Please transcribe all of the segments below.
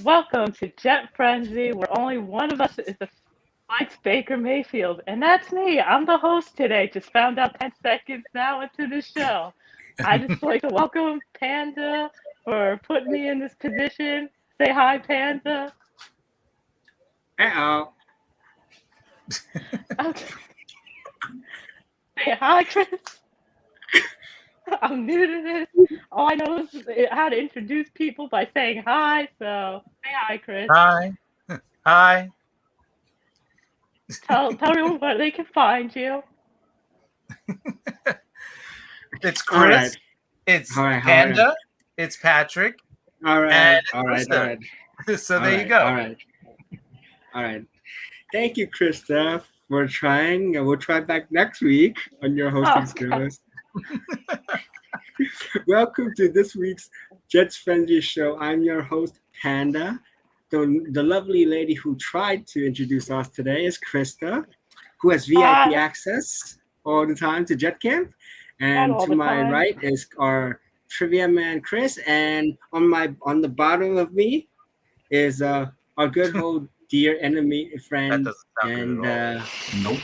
welcome to Jet Frenzy, where only one of us likes Baker Mayfield, and that's me. I'm the host today. Just found out 10 seconds now into the show. I just like to welcome Panda for putting me in this position. Say hi, Panda. Uh-oh. Okay. Say hi, Chris. I'm new to this. All I know is how to introduce people by saying hi. So say hi, Chris. Hi. Hi. Tell everyone where they can find you. It's All right. Chris. It's All right. Panda. It's Patrick. All right. And All right. Krista. All right. So All there right, you go. All right. All right. Thank you, Christa, for trying. We'll try back next week on your hosting skills. Welcome to this week's Jets Frenzy show. I'm your host, Panda. The lovely lady who tried to introduce us today is Christa, who has VIP access all the time to Jet Camp. And to my right is our trivia man, Chris. And on the bottom of me is our good old dear enemy friend. That doesn't sound good at Nope.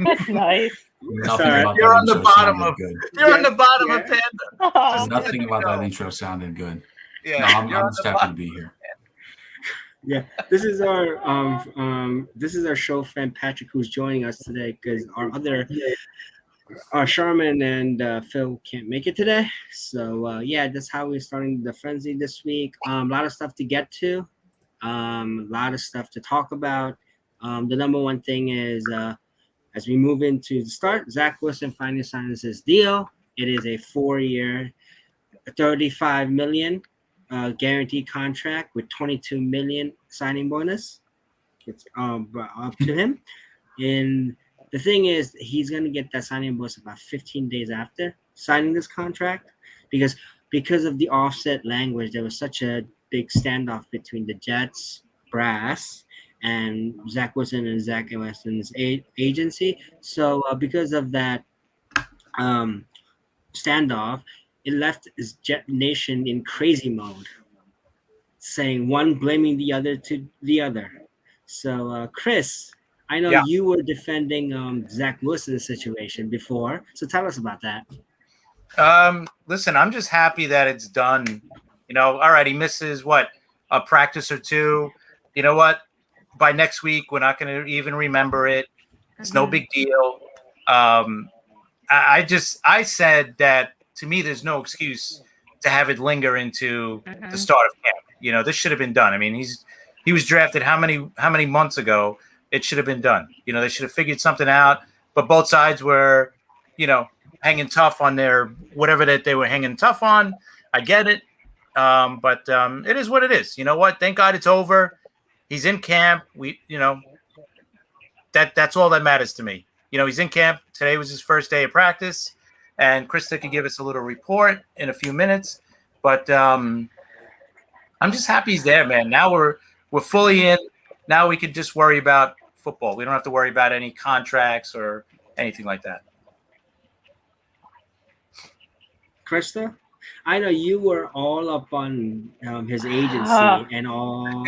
That's nice. Nothing Sorry. about You're that on the intro bottom sounded of good. You're on the bottom Yeah. of Panda. Oh, Nothing about go. that intro sounded good. Yeah. No, I'm you're on just the happy bottom. to be here. Yeah, this is our show friend Patrick who's joining us today because our Sharman and Phil can't make it today. So that's how we're starting the frenzy this week. A lot of stuff to get to, a lot of stuff to talk about. The number one thing is as we move into the start, Zach Wilson finally signs his deal. It is a 4-year, $35 million guaranteed contract with $22 million signing bonus. It's up to him. And the thing is, he's going to get that signing bonus about 15 days after signing this contract because of the offset language. There was such a big standoff between the Jets brass and Zach Wilson and Zach Wilson's agency. So because of that standoff, it left his Jet Nation in crazy mode, saying one blaming the other to the other. So, Chris, I know you were defending Zach Wilson's situation before, so tell us about that. Listen, I'm just happy that it's done. All right, he misses a practice or two. You know what? By next week, we're not going to even remember it. It's no big deal. I said that to me, there's no excuse to have it linger into the start of camp. This should have been done. I mean, he was drafted how many months ago? It should have been done. They should have figured something out. But both sides were, hanging tough on their whatever that they were hanging tough on. I get it. But it is what it is. You know what? Thank God it's over. He's in camp. That's all that matters to me. He's in camp. Today was his first day of practice, and Christa could give us a little report in a few minutes. But I'm just happy he's there, man. Now we're fully in. Now we can just worry about football. We don't have to worry about any contracts or anything like that. Christa, I know you were all up on his agency and all,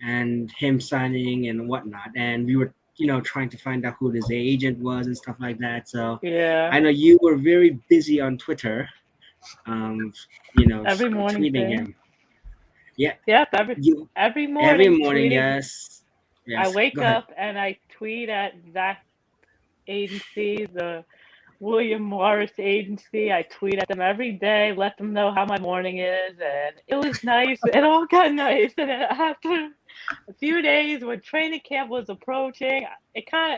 and him signing and whatnot. And we were, trying to find out who his agent was and stuff like that. So yeah. I know you were very busy on Twitter, every morning tweeting him. Yeah. Yep. Every morning. Every morning, tweeting. Yes. I wake up and I tweet at Zach agency, the William Morris agency. I tweet at them every day, let them know how my morning is, and it was nice. It all got nice, and then after a few days, when training camp was approaching,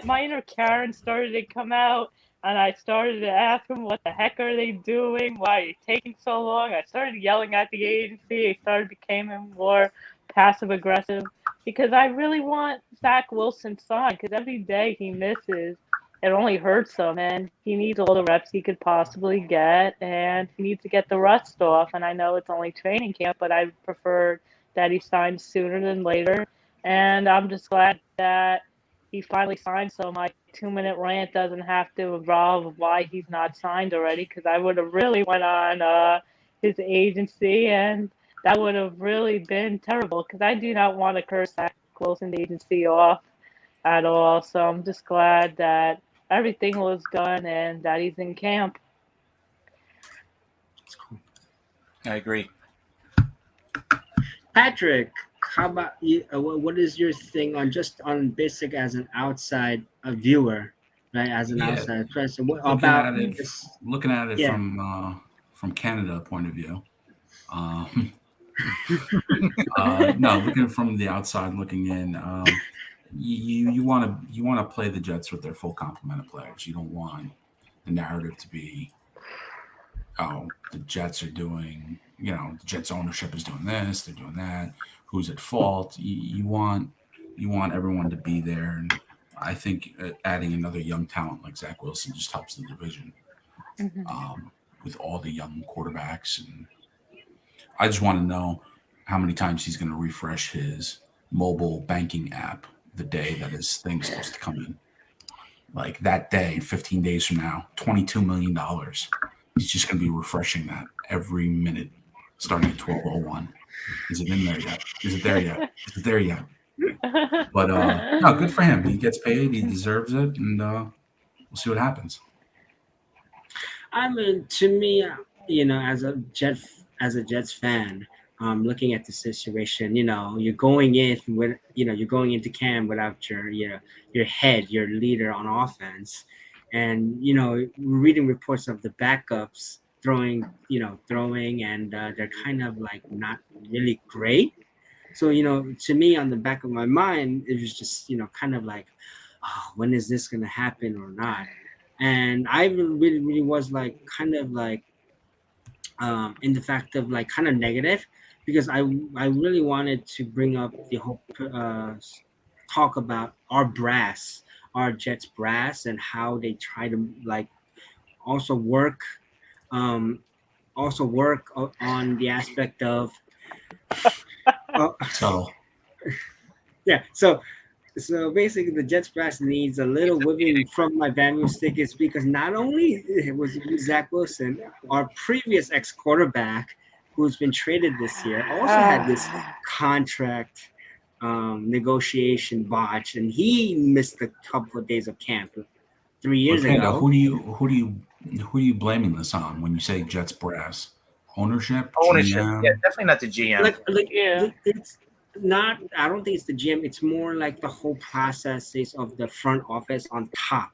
my inner Karen started to come out, and I started to ask them, "What the heck are they doing? Why are you taking so long?" I started yelling at the agency. I started becoming more passive aggressive because I really want Zach Wilson signed because every day he misses, it only hurts him, and he needs all the reps he could possibly get, and he needs to get the rust off. And I know it's only training camp, but I prefer that he signed sooner than later. And I'm just glad that he finally signed, so my 2-minute rant doesn't have to involve why he's not signed already, because I would have really went on his agency and that would have really been terrible because I do not want to curse Zach Wilson agency off at all. So I'm just glad that everything was done and that he's in camp. It's cool. I agree. Patrick, how about you? What is your thing on just on basic as an outside viewer, right? As an outside person, what about this? Looking at it Yeah. from Canada point of view. No, looking from the outside, looking in. You want to play the Jets with their full complement of players. You don't want the narrative to be, oh, the Jets are doing, the Jets ownership is doing this, they're doing that. Who's at fault? You want everyone to be there, and I think adding another young talent like Zach Wilson just helps the division with all the young quarterbacks. And I just want to know how many times he's going to refresh his mobile banking app the day that his thing's supposed to come in. Like that day, 15 days from now, $22 million. He's just going to be refreshing that every minute, starting at 12:01. Is it in there yet? Is it there yet? Is it there yet? But no, good for him. He gets paid. He deserves it, and we'll see what happens. I mean, to me, as a Jets fan, looking at the situation, you're going in with, you're going into camp without your head, your leader on offense, and we're reading reports of the backups throwing, and they're kind of like not really great. So to me, on the back of my mind, it was just kind of like, oh, when is this going to happen or not? And I really was like kind of like in the fact of like kind of negative, because I really wanted to bring up the whole talk about our Jets brass, and how they try to like also work on the aspect of yeah. So basically, the Jets brass needs a little whipping from my Van stickers, because not only it was Zach Wilson, our previous ex-quarterback, who's been traded this year, also had this contract negotiation botch, and he missed a couple of days of camp 3 years ago. Who do you blaming this on when you say Jets brass? Ownership, GM? Yeah, definitely not the GM. It's not. I don't think it's the GM. It's more like the whole processes of the front office on top.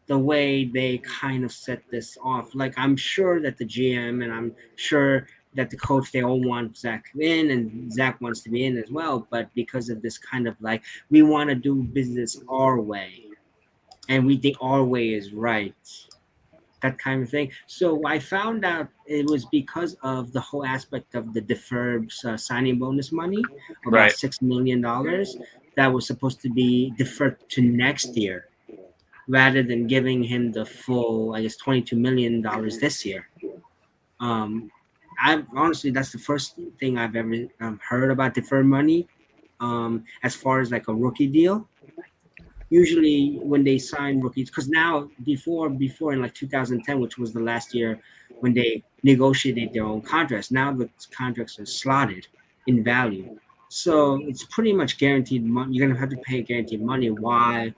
The way they kind of set this off. Like, I'm sure that the GM and I'm sure that the coach, they all want Zach in, and Zach wants to be in as well. But because of this kind of like, we want to do business our way, and we think our way is right, that kind of thing. So I found out it was because of the whole aspect of the deferred signing bonus money, about $6 million, that was supposed to be deferred to next year, rather than giving him the full, I guess, $22 million this year. I honestly, that's the first thing I've ever heard about deferred money, as far as like a rookie deal. Usually when they sign rookies, because now before in like 2010, which was the last year when they negotiated their own contracts, now the contracts are slotted in value. So it's pretty much guaranteed money. You're gonna have to pay guaranteed money. Why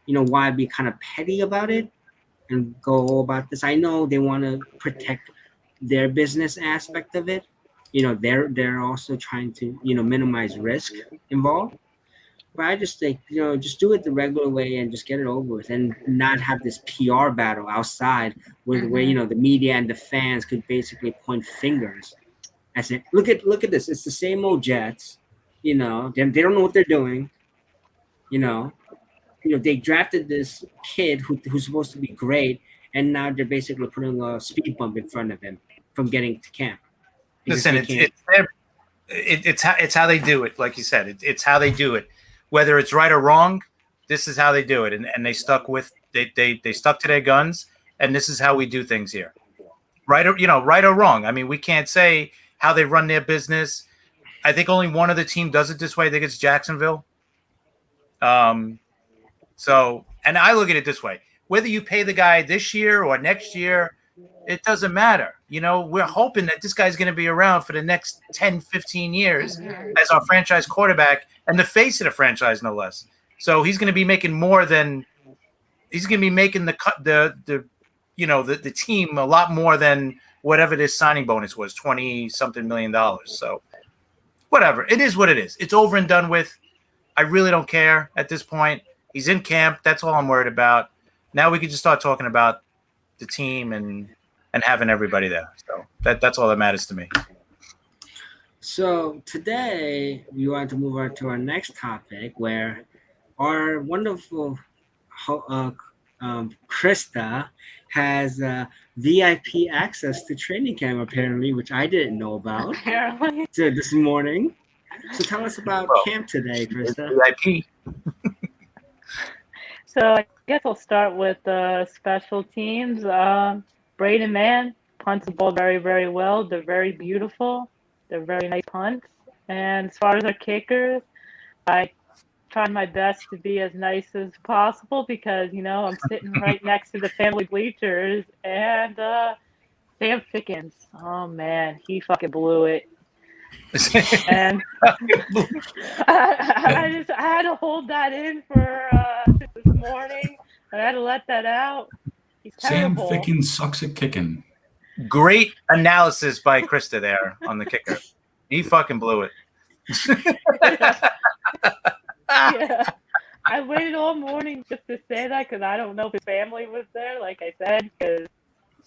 be kind of petty about it and go about this? I know they want to protect their business aspect of it. They're also trying to minimize risk involved. But I just think, just do it the regular way and just get it over with, and not have this PR battle outside where the media and the fans could basically point fingers. I said, look at this. It's the same old Jets. They don't know what they're doing. They drafted this kid who's supposed to be great, and now they're basically putting a speed bump in front of him from getting to camp. Listen, it's how they do it. Like you said, it's how they do it. Whether it's right or wrong, this is how they do it, and they stuck to their guns, and this is how we do things here. Right or wrong. I mean, we can't say how they run their business. I think only one other team does it this way. I think it's Jacksonville. So, and I look at it this way: whether you pay the guy this year or next year, It doesn't matter. We're hoping that this guy's going to be around for the next 10, 15 years as our franchise quarterback and the face of the franchise, no less. So he's going to be making more than he's going to be making the team a lot more than whatever this signing bonus was, 20-something million dollars. So whatever. It is what it is. It's over and done with. I really don't care at this point. He's in camp. That's all I'm worried about. Now we can just start talking about the team and having everybody there. So that's all that matters to me. So today we want to move on to our next topic, where our wonderful Christa has VIP access to training camp, apparently, which I didn't know about Apparently. this morning. So tell us about camp today, Christa. VIP. So I guess I'll start with special teams. Braden Mann punts the ball very, very well. They're very beautiful. They're very nice punts. And as far as our kickers, I tried my best to be as nice as possible because, I'm sitting right next to the family bleachers. And Sam Fickens, oh, man, he fucking blew it. And I had to hold that in for this morning. I had to let that out. He's terrible. Sam Fickens sucks at kicking. Great analysis by Christa there on the kicker. He fucking blew it. Yeah. I waited all morning just to say that because I don't know if his family was there, like I said, because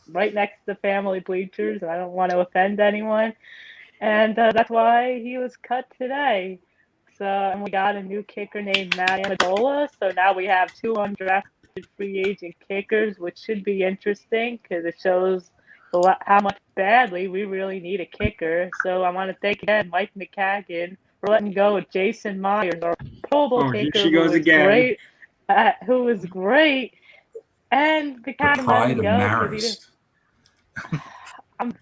right next to the family bleachers, and I don't want to offend anyone. And that's why he was cut today. So, and we got a new kicker named Matt Amendola. So now we have 2 undrafted free agent kickers, which should be interesting because it shows how much badly we really need a kicker. So I want to thank again Mike McCagan for letting go of Jason Myers, our Pro Bowl kicker, here she goes again. Great, who was great. And McCagan The pride of let him Marist. go.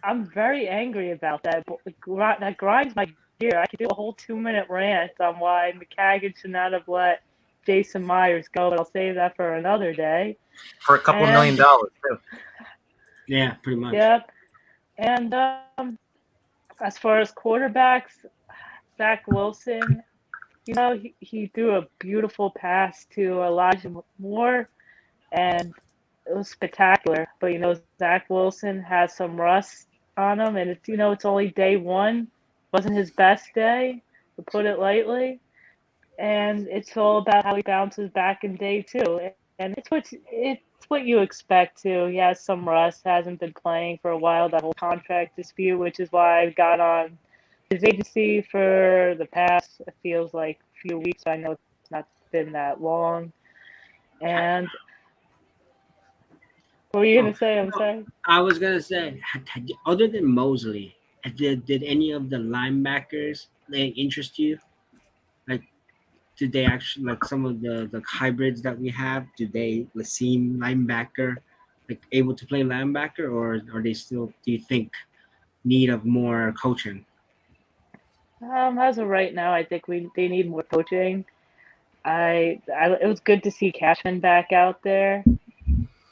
I'm very angry about that. That grinds my gear. I could do a whole 2-minute rant on why McCagan should not have let Jason Myers go, but I'll save that for another day. For a couple $1 million, too. Yeah, pretty much. Yep. And as far as quarterbacks, Zach Willson, he threw a beautiful pass to Elijah Moore, and it was spectacular. But, Zach Wilson has some rust on him, and it's only day one. Wasn't his best day, to put it lightly. And it's all about how he bounces back in day 2. And it's what you expect to. He has some rust, hasn't been playing for a while, that whole contract dispute, which is why I got on his agency for the past, it feels like, few weeks. I know it's not been that long. And what were you going to say? I'm sorry. I was going to say, other than Mosley, did any of the linebackers interest you? Like, did they actually, like some of the hybrids that we have, do they seem linebacker, like able to play linebacker, or are they still, do you think, need of more coaching? As of right now, I think they need more coaching. It was good to see Cashman back out there,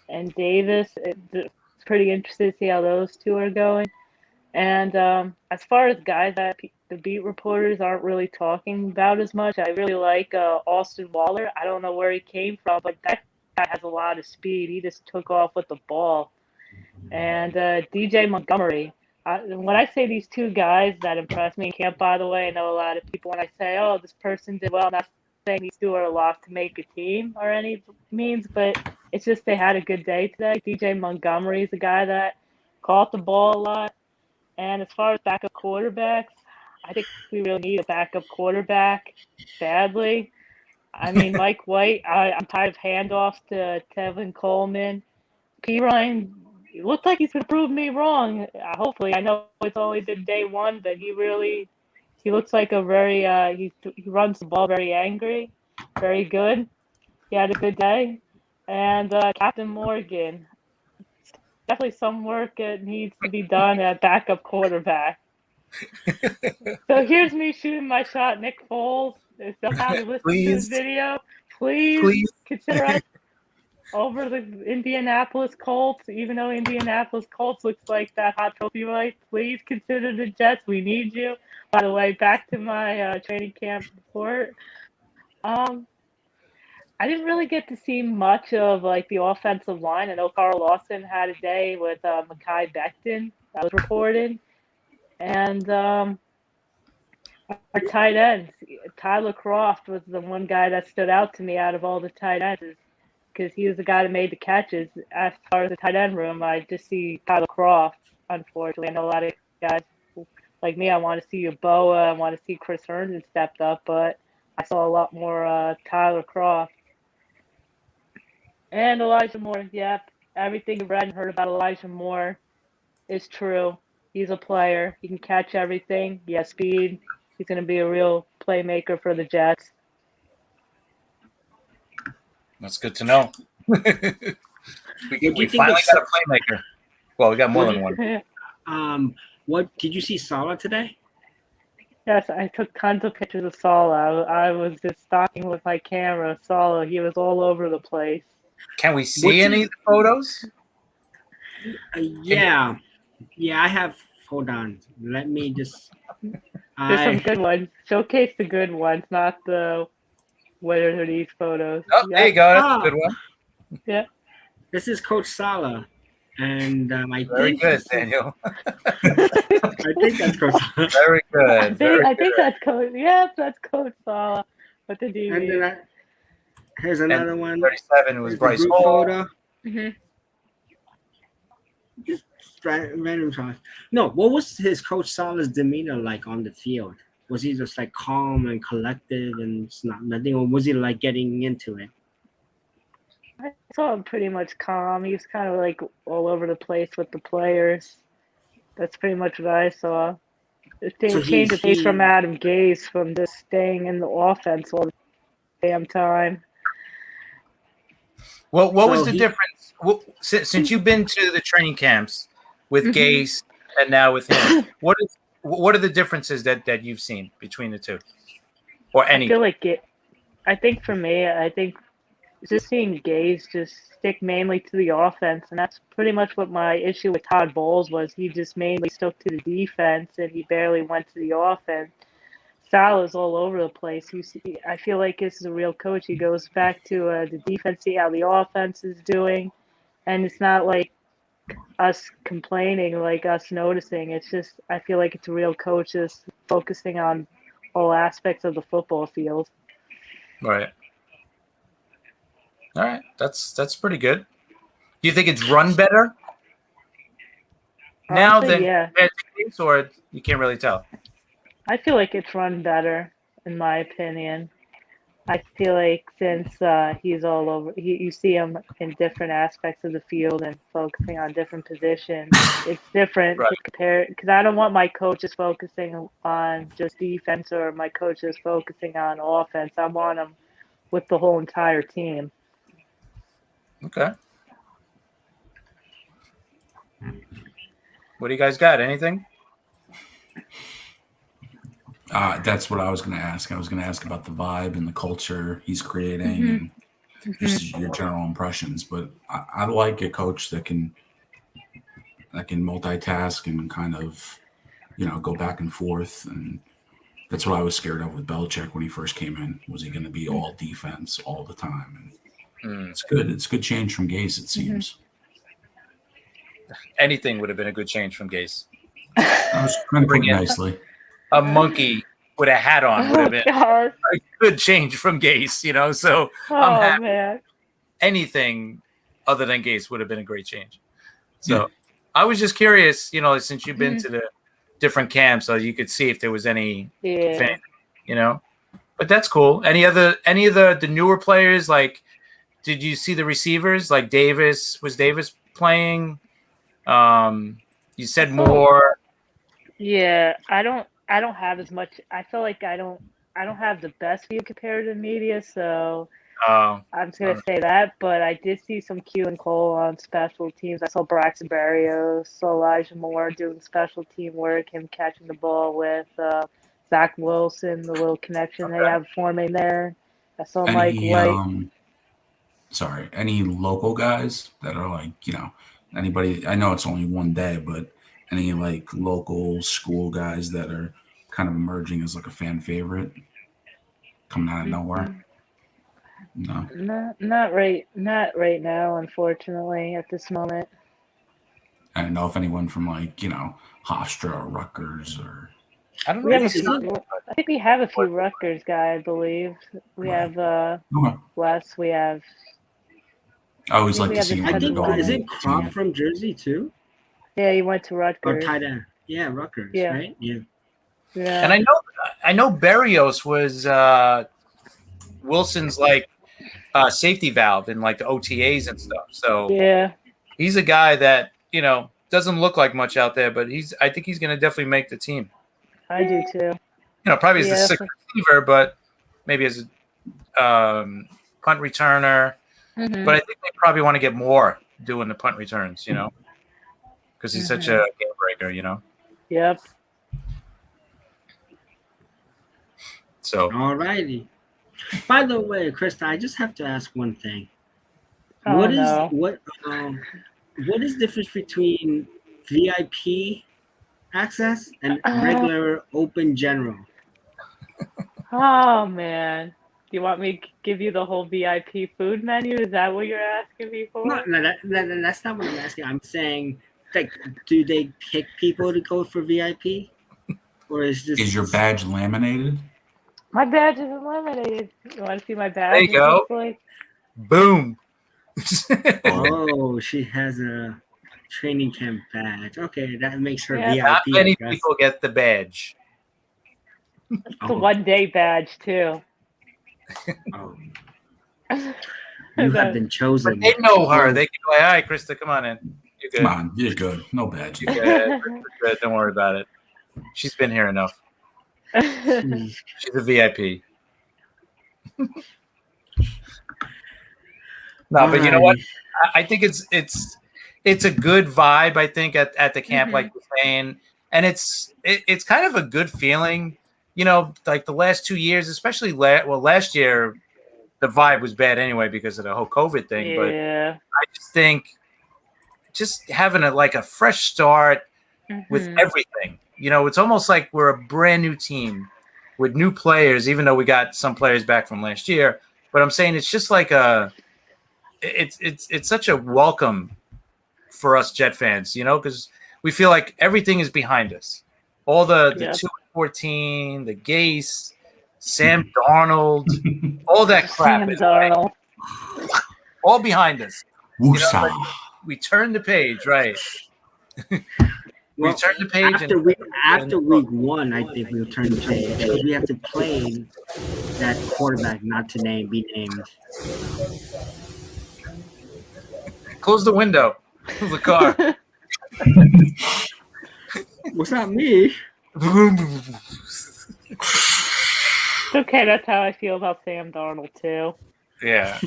and Davis. It's pretty interesting to see how those two are going. And as far as guys that the beat reporters aren't really talking about as much, I really like Austin Waller. I don't know where he came from, but that guy has a lot of speed. He just took off with the ball. And DJ Montgomery. When I say these 2 guys that impressed me in camp, by the way, I know a lot of people, when I say, oh, this person did well, I'm not saying these 2 are a lot to make a team or any means, but it's just they had a good day today. DJ Montgomery is a guy that caught the ball a lot. And as far as backup quarterbacks, I think we really need a backup quarterback badly. I mean, Mike White, I'm tired of handoffs to Tevin Coleman. P. Ryan, it looks like he's going to prove me wrong. Hopefully, I know it's only been day 1, but he looks like a very, he runs the ball very angry, very good. He had a good day. And Captain Morgan, definitely some work that needs to be done at backup quarterback. So here's me shooting my shot, Nick Foles. If somehow you listen to this video, please consider us. over the Indianapolis Colts, even though Indianapolis Colts looks like that hot trophy wife. Please consider the Jets. We need you. By the way, back to my training camp report. Um, I didn't really get to see much of like the offensive line. I know Carl Lawson had a day with Mekhi Becton that was reported, and our tight ends, Tyler Croft was the one guy that stood out to me out of all the tight ends because he was the guy that made the catches. As far as the tight end room, I just see Tyler Croft. Unfortunately, I know a lot of guys like me. I want to see Boa. I want to see Chris Herndon stepped up, but I saw a lot more Tyler Croft and Elijah Moore. Yep, everything you read and heard about Elijah Moore is true. He's a player. He can catch everything. He has speed. He's going to be a real playmaker for the Jets. That's good to know. we finally got a playmaker. Well, we got more than one. What did you see Salah today? Yes, I took tons of pictures of Salah. I was just stalking with my camera. Salah, he was all over the place. Can we see any of the photos? Yeah, I have. Hold on, let me just. There's some good ones. Showcase the good ones, not the what are these photos. Oh, there you go. That's a good one. Yeah. This is Coach Salah, and I Very think good, Daniel. I think that's Coach Salah. Very good. I think that's Coach. Yeah, that's Coach Salah. What did you And then here's another one. 37 was Bryce Hall. Mm-hmm. Just random shots. No, what was his Coach Salah's demeanor like on the field? Was he just like calm and collective and it's not nothing, or was he like getting into it? I saw him pretty much calm. He was kind of like all over the place with the players. That's pretty much what I saw. The thing changed the pace from Adam Gase from just staying in the offense all the damn time. Well, what was the difference? Since you've been to the training camps with Gase and now with him, what are the differences that you've seen between the two, or any? I feel like I think for me, just seeing Gase just stick mainly to the offense, and that's pretty much what my issue with Todd Bowles was. He just mainly stuck to the defense, and he barely went to the offense. Salah's all over the place. I feel like this is a real coach. He goes back to the defense, see how the offense is doing, and it's not like us complaining, like us noticing. It's just I feel like it's a real coach just focusing on all aspects of the football field. Right. All right, that's pretty good. Do you think it's run better now than Gase, or you can't really tell? I feel like it's run better, in my opinion. I feel like since he's all over, you see him in different aspects of the field and focusing on different positions. It's different to compare, because I don't want my coaches focusing on just defense or my coaches focusing on offense. I want them with the whole entire team. Okay. What do you guys got? Anything? That's what I was going to ask. I was going to ask about the vibe and the culture he's creating and just your general impressions. But I like a coach that can multitask and kind of, go back and forth. And that's what I was scared of with Belichick when he first came in. Was he going to be all defense all the time? And it's good. It's a good change from Gase, it seems. Anything would have been a good change from Gase. I was trying to put it nicely. A monkey with a hat on would have been a good change from Gase, so I'm happy. Man. Anything other than Gase would have been a great change. So I was just curious, since you've been to the different camps, so you could see if there was any fan, but that's cool. Any of the newer players, like, did you see the receivers like Davis? Was Davis playing? You said more. Yeah, I don't have as much. I feel like I don't have the best view compared to the media, so I'm just gonna say that. But I did see some Q and Cole on special teams. I saw Braxton Berrios, saw Elijah Moore doing special team work, him catching the ball with Zach Willson, the little connection they have forming there. I saw Mike White. any local guys that are like, anybody, I know it's only one day, but any like local school guys that are kind of emerging as like a fan favorite coming out of nowhere? No. Not right now, unfortunately, at this moment. I don't know if anyone from like, Hofstra or Rutgers or. I don't We have know. I think we have a few Rutgers guy, I believe. We Right. have Okay. Wes. We have. I always I like think to we see have I a him think go. touch is on it Crop from Jersey too? Yeah, he went to Or Rutgers. tight end? Yeah, Rutgers, Yeah. right? Yeah. Yeah. And I know Berrios was Wilson's like safety valve in like the OTAs and stuff. So Yeah. he's a guy that doesn't look like much out there, but I think he's going to definitely make the team. I do too. Probably as the Yeah. sixth receiver, but maybe as a punt returner. Mhm. But I think they probably want to get more doing the punt returns, because he's such a game breaker, Yep. So All righty. By the way, Krista, I just have to ask one thing. Oh, What is no. what is the difference between VIP access and regular open general? Oh man. Do you want me to give you the whole VIP food menu? Is that what you're asking me for? No, that's not what I'm asking. I'm saying, like, do they pick people to go for VIP, or Is your badge laminated? My badge isn't laminated. You want to see my badge? There you go. Like? boom. Oh, she has a training camp badge. Okay, that makes her Yeah. VIP. Not many I guess. people get the badge. It's a 1-day badge too. Oh, you have been chosen. But they know her. They can go, all right, Christa, come on in. You're good. Come on, you're good. No badge. You're good. We're good. Don't worry about it. She's been here enough. She's a VIP. No, but you know what? I think it's a good vibe. I think at the camp, like you're saying, and it's kind of a good feeling. Like the last 2 years, especially last year, the vibe was bad anyway because of the whole COVID thing. Yeah. But I just think just having a fresh start with everything. It's almost like we're a brand new team with new players, even though we got some players back from last year. But I'm saying it's just like it's such a welcome for us Jet fans, because we feel like everything is behind us. All the 2-14, the Gase, Sam Darnold, all that crap. Sam Darnold. All behind us. Woosah. We turn the page, right? Well, we turn the page after week 1. I think we'll turn the page because we have to play that quarterback not to be named. Close the window of the car. What's not me? Okay, that's how I feel about Sam Darnold too. Yeah.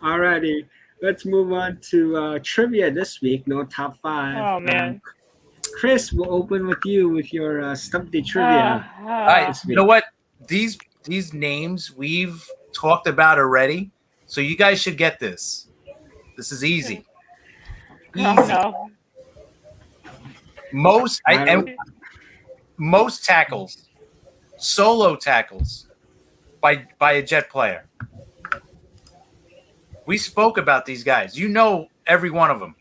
Alrighty, let's move on to trivia this week. No top 5. Oh man. Chris, we'll open with you with your Stump Day trivia. All right, you know what? These names we've talked about already, so you guys should get this. This is easy. Oh, no. Most tackles, solo tackles by a Jet player. We spoke about these guys. You know every one of them.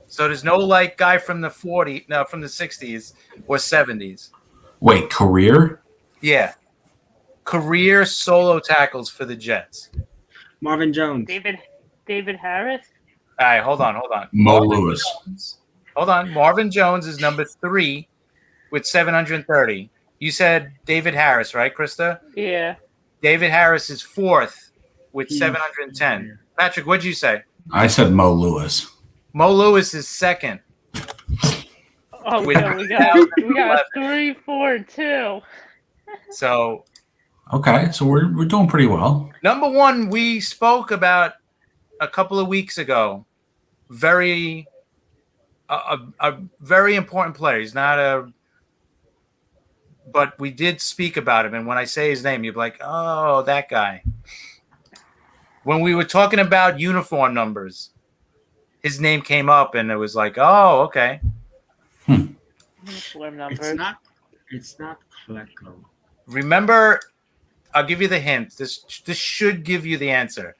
So there's no guy from the from the 60s or 70s. Wait, career? Yeah. Career solo tackles for the Jets. Marvin Jones. David Harris. All right, hold on. Mo Lewis. Hold on. Marvin Jones is number 3 with 730. You said David Harris, right, Krista? Yeah. David Harris is 4th with 710. Patrick, what'd you say? I said Mo Lewis. Mo Lewis is 2nd. Oh, we got 3, 4, 2. So okay, so we're doing pretty well. number 1, we spoke about a couple of weeks ago. Very a very important player. He's not but we did speak about him, and when I say his name, you'll be like, oh, that guy. When we were talking about uniform numbers, his name came up, and it was like, oh, okay. Uniform numbers. It's not Klecko. Remember, I'll give you the hint. This should give you the answer.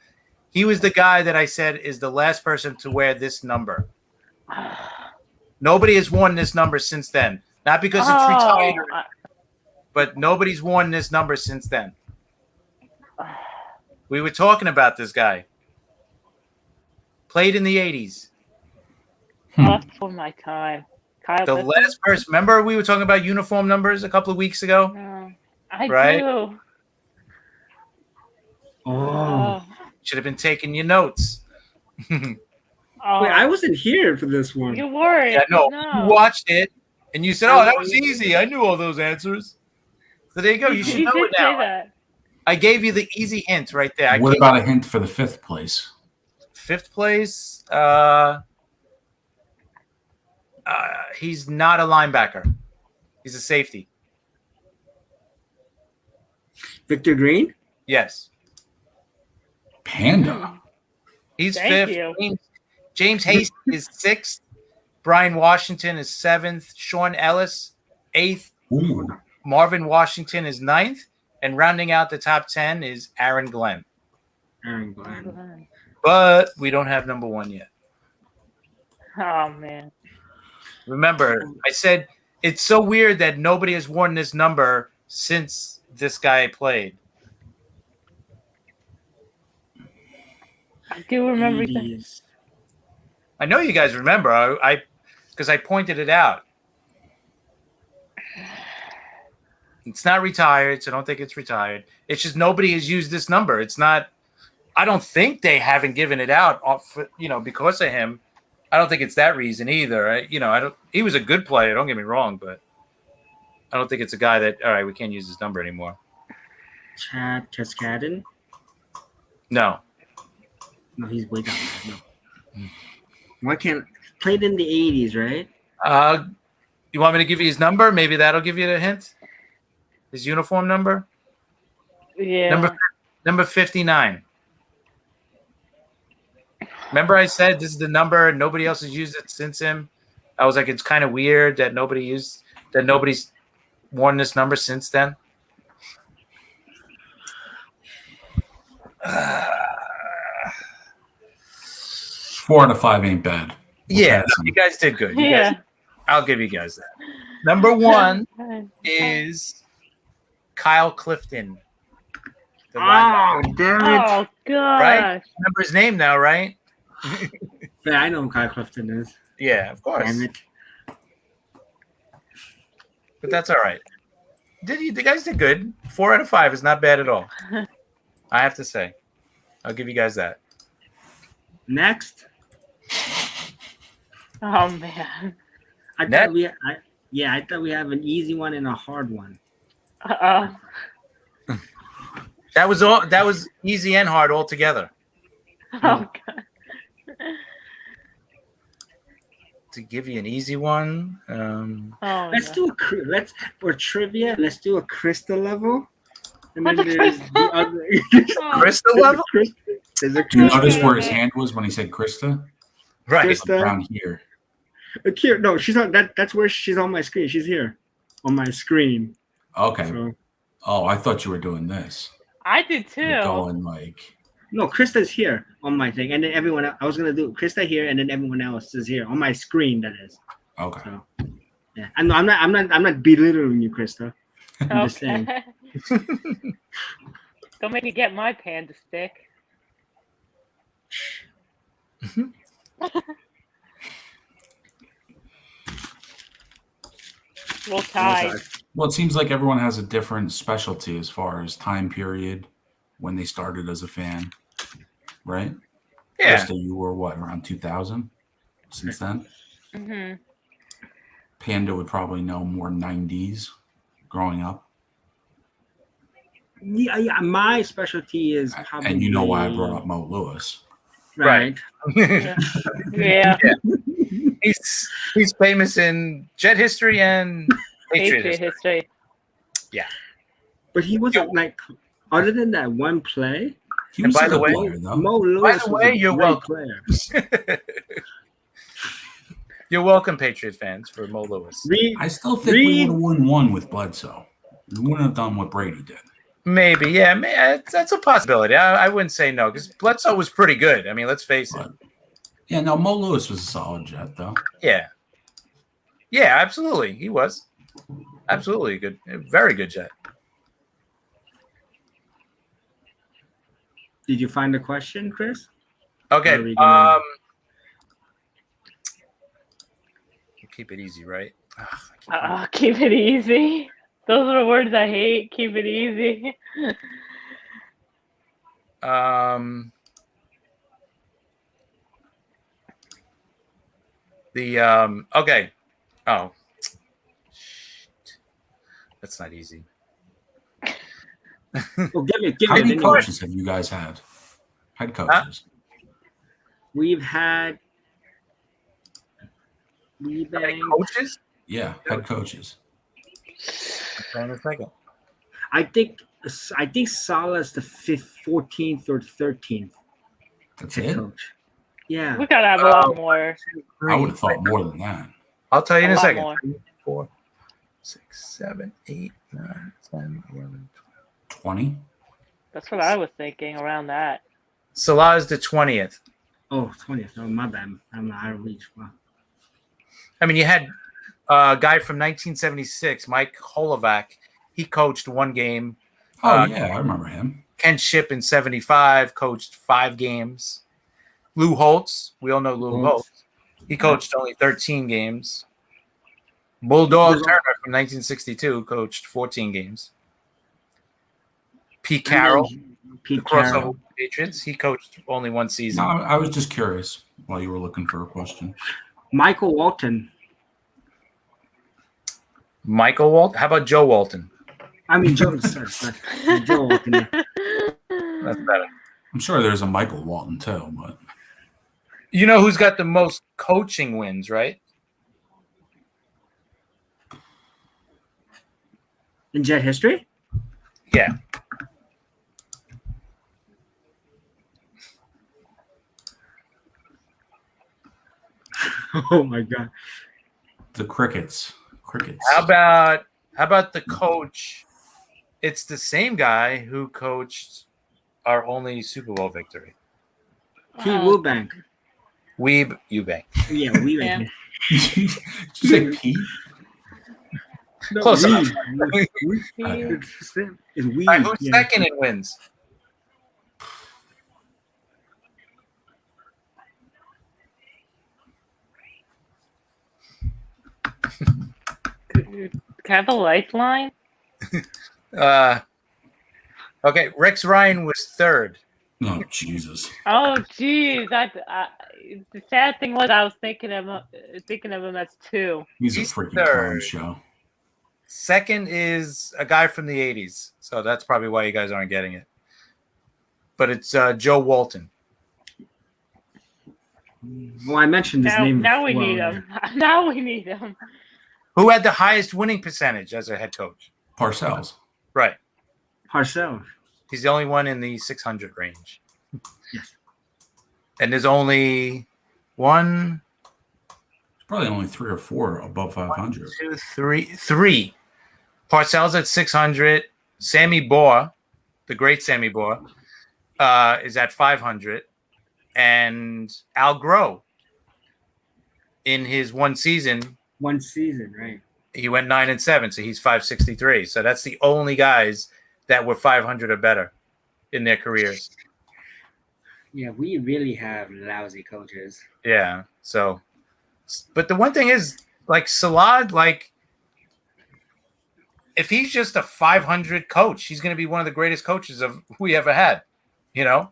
He was the guy that I said is the last person to wear this number. Nobody has worn this number since then. Not because it's retired, but nobody's worn this number since then. We were talking about this guy. Played in the 80s. For my time. Kyle The Clifton? last person. Remember we were talking about uniform numbers a couple of weeks ago? I Right? do. Oh. Should have been taking your notes. Wait, I wasn't here for this one. You were. Yeah, no. You watched it, and you said, oh, that was easy. I knew all those answers. So there you go. You should know it now. Say that. I gave you the easy hint right there. What about a hint for the 5th place? 5th place? He's not a linebacker. He's a safety. Victor Green? Yes. Panda. He's Thank 5th. you. James Hasty is 6th. Brian Washington is 7th. Sean Ellis, 8th. Ooh. Marvin Washington is 9th. And rounding out the top 10 is Aaron Glenn. Aaron Glenn. But we don't have number 1 yet. Oh, man. Remember, I said it's so weird that nobody has worn this number since this guy played. I do remember that. 80s. I know you guys remember. I because I pointed it out. It's not retired, so I don't think it's retired. It's just nobody has used this number. It's not. I don't think they haven't given it out, because of him. I don't think it's that reason either. I don't. He was a good player. Don't get me wrong, but I don't think it's a guy that. All right, we can't use his number anymore. Chad Cascadden? No. No, he's way down there. No. Why can't played in the 80s, right? You want me to give you his number? Maybe that'll give you the hint. His uniform number. Yeah. Number 59. Remember I said this is the number, nobody else has used it since him. I was like, it's kind of weird that nobody's worn this number since then. 4 out of 5 ain't bad. Yeah, you guys did good. I'll give you guys that. Number 1 is Kyle Clifton. The linebacker. Damn it. Oh, gosh. Right? Remember his name now, right? Yeah, I know who Kyle Clifton is. Yeah, of course. Damn it. But that's all right. The guys did good. 4 out of 5 is not bad at all. I have to say. I'll give you guys that. Next. Oh, man. I thought we have an easy one and a hard one. That was easy and hard all together. Oh, God. To give you an easy one, Let's do for trivia. Let's do a Christa level. And What's then a there's Christa? the other. Christa level, There's a Do you Christa notice where his level. hand was when he said Christa? right? Christa. Around here. Here, no, she's on that. That's where she's on my screen. She's here on my screen. Okay. So, Oh, I thought you were doing this. I did, too. You're going like. no, Krista's here on my thing, and then everyone else. I was gonna do Christa here, and then everyone else is here on my screen. That is. Okay. So, yeah, I'm not belittling you, Christa. I'm just saying. Don't make me get my panda stick. Roll Tide. Well, it seems like everyone has a different specialty as far as time period when they started as a fan, right? Yeah. Krista, you were what, around 2000 since then? Mm-hmm. Panda would probably know more 90s growing up. Yeah, my specialty is probably. And you know why I brought up Mo Lewis. Right. Yeah. He's famous in Jet history and Patriot Patriot history. Yeah. But he wasn't like, other than that one play, He And was by a the good way- player, though. Mo Lewis By the was way, a you're great welcome. player. You're welcome, Patriot fans, for Mo Lewis. I still think we would have won one with Bledsoe. We wouldn't have done what Brady did. Maybe, yeah, that's a possibility. I wouldn't say no because Bledsoe was pretty good. I mean, let's face it. But, yeah, no, Mo Lewis was a solid Jet, though. Yeah, absolutely, he was absolutely good, very good Jet. Did you find the question, Chris? Okay, Or are we keep it easy, right? Keep it easy. Those are the words I hate. Keep it easy. Okay. Oh, shit. That's not easy. Oh, give How it. many Anyway. coaches have you guys had? Head coaches. We've had. How many coaches? Yeah, head coaches. Hold on a second. I think Salah's the 14th or 13th That's head it? coach. Yeah. We gotta have a lot more. I would have thought more than that. I'll tell you in a lot second. more. 3, 4, 6, 7, 8, 9, 10, 11, 20? That's what I was thinking around that. Salah is the 20th. Oh, 20th. Oh, my bad. I'm not out of reach. Wow. I mean, you had a guy from 1976, Mike Holovac. He coached one game. Oh, yeah, I remember him. Ken Shipp in 75 coached 5 games. Lou Holtz, we all know Lou Holtz. He coached only 13 games. Bulldog Turner from 1962 coached 14 games. Pete Carroll, the crossover Patriots, he coached only one season. No, I was just curious while you were looking for a question. Michael Walton. Michael Walton? How about Joe Walton? I mean, Joe. sorry. Joe Walton. Yeah. That's better. I'm sure there's a Michael Walton, too, but You know who's got the most coaching wins, right? In Jet history? Yeah. Oh my God. the Crickets. How about the coach? It's the same guy who coached our only Super Bowl victory. Pete Wilbank. Weeb Eubank. Yeah, Weebank. Did you say Pete? No, Close enough. Okay. It's Weeb. All right, who's yeah. second in wins? Can I have a lifeline? Okay, Rex Ryan was third. Oh, Jesus. Oh, geez. The sad thing was I was thinking of him as 2. He's a He's freaking third. clown show. Second is a guy from the 80s. So that's probably why you guys aren't getting it. But it's Joe Walton. Well, I mentioned his name. Now we before. need him. Now we need him. Who had the highest winning percentage as a head coach? Parcells. Right. Parcells. He's the only one in the 600 range. Yes. And there's only one, Probably only 3 or 4 above 500. 2, 3. Parcells at 600. Sammy Bohr, the great Sammy Bohr, is at 500. And Al Groh, in his one season, Right. he went 9-7, so he's 563. So that's the only guys that were 500 or better in their careers. Yeah, we really have lousy coaches. Yeah. So, but the one thing is, like Salah, like if he's just a 500 coach, he's going to be one of the greatest coaches of we ever had. You know?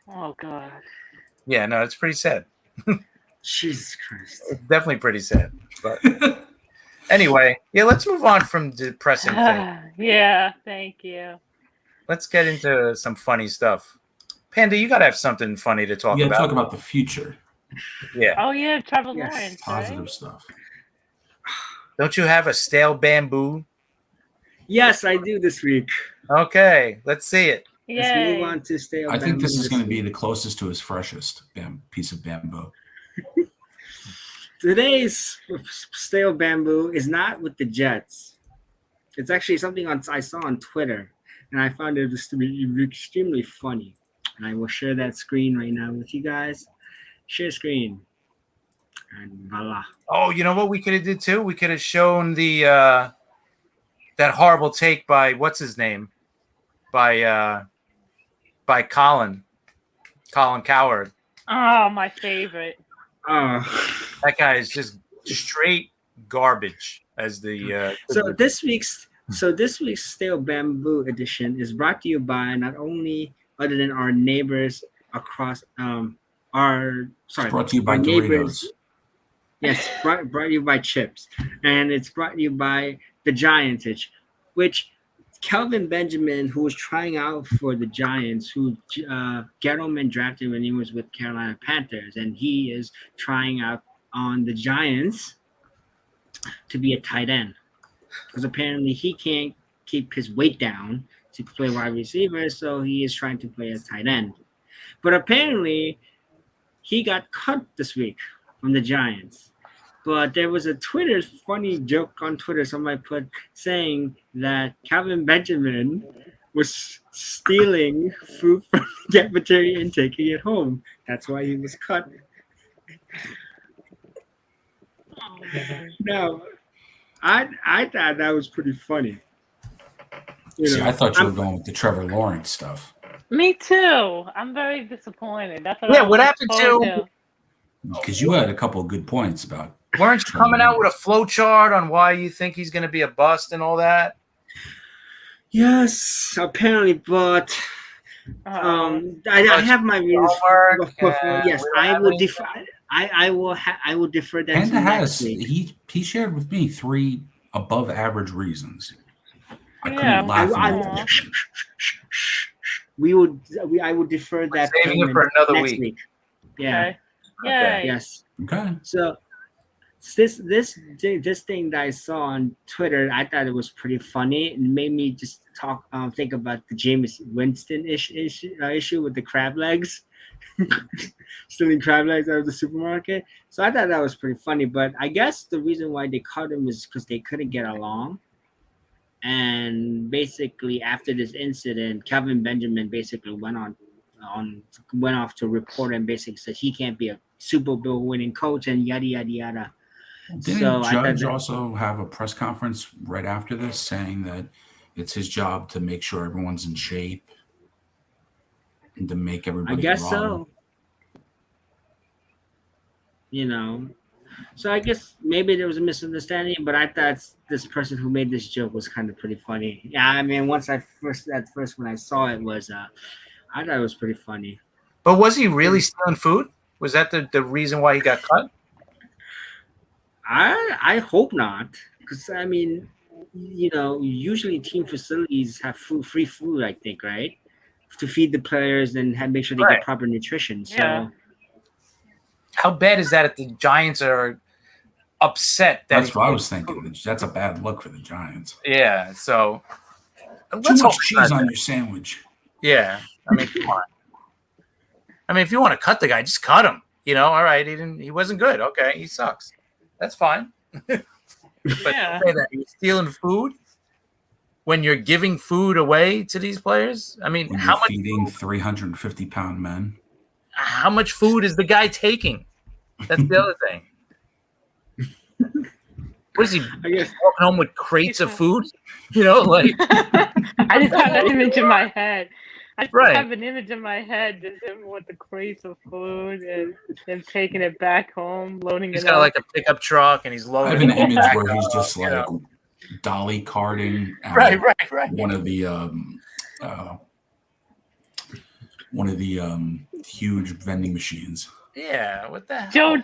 Oh, God. Yeah. No, it's pretty sad. Jesus Christ. It's definitely pretty sad. But anyway, yeah, let's move on from depressing things. Yeah, thank you. Let's get into some funny stuff. Panda, you got to have something funny to talk Yeah, about. talk about the future. Yeah. Oh, yeah, Trevor Yes, Lawrence, Positive right? stuff. Don't you have a stale bamboo? Yes, I do this week. Okay, let's see it. Let's move Yay. on to stale I bamboo. think this is going to week. be the closest to his freshest piece of bamboo. Today's stale bamboo is not with the Jets. It's actually something I saw on Twitter, and I found it to be extremely funny. And I will share that screen right now with you guys. Share screen, and voila. Oh, you know what we could have did too? We could have shown the that horrible take by what's his name? By Colin Coward. Ah. Oh, my favorite. That guy is just straight garbage. As the So this week's stale bamboo edition is brought to you by not only other than our neighbors across It's brought to you by our Doritos. neighbors. Yes, brought to you by Chips, and it's brought to you by the Giants, which Kelvin Benjamin, who was trying out for the Giants, who Gettleman drafted when he was with Carolina Panthers, and he is trying out on the Giants to be a tight end, because apparently he can't keep his weight down to play wide receiver, so he is trying to play a tight end. But apparently he got cut this week from the Giants. But there was a funny joke on Twitter somebody put saying that Calvin Benjamin was stealing food from the cafeteria and taking it home. That's why he was cut. No, I thought that was pretty funny. See, I thought you were going with the Trevor Lawrence stuff. Me too. I'm very disappointed. That's what Yeah, I was what happened forward to- Because you had a couple of good points about. weren't you coming out with a flow chart on why you think he's going to be a bust and all that? Yes, apparently, but I have my reasons. Homework, Yes, we don't I have will any- defer. I will defer that Panda to has next week. he shared with me 3 above average reasons. I Yeah, couldn't laugh. I- enough. I will defer that saving it payment for another next week. week. Yeah. Okay. Yay. Yes. Okay. So this thing that I saw on Twitter, I thought it was pretty funny. It made me just think about the Jameis Winston issue with the crab legs, stealing crab legs out of the supermarket. So I thought that was pretty funny. But I guess the reason why they cut him is because they couldn't get along. And basically, after this incident, Kelvin Benjamin basically went off to report and basically said he can't be a Super Bowl winning coach and yada yada yada. Didn't So I thought Judge that- also have a press conference right after this saying that it's his job to make sure everyone's in shape and to make I everybody guess wrong? so. So I guess maybe there was a misunderstanding, but I thought this person who made this joke was kind of pretty funny. Yeah, I mean, when I saw it was, I thought it was pretty funny. But was he really stealing food? Was that the reason why he got cut? I hope not, because I mean, usually team facilities have free food. I think, right, to feed the players and make sure they Right. get proper nutrition. So. Yeah. How bad is that if the Giants are upset? That's what I was thinking. That's a bad look for the Giants. Yeah, so Too let's hope much it's cheese not on that. your sandwich. Yeah, I mean, come on. I mean, if you want to cut the guy, just cut him. All right, he wasn't good. Okay, he sucks. That's fine. But Yeah. to say that he's stealing food when you're giving food away to these players. I mean, When how you're much? feeding 350-pound men. How much food is the guy taking? That's the other thing. What is he I guess walking home with crates of food? Like I just have that image in my head. I just Right. have an image in my head just him with the crates of food and him taking it back home, loading he's it got up. like a pickup truck and he's I loading. have an it image back where he's up, just you like know. dolly carting out Right. one of the huge vending machines. Yeah, what the hell? Joe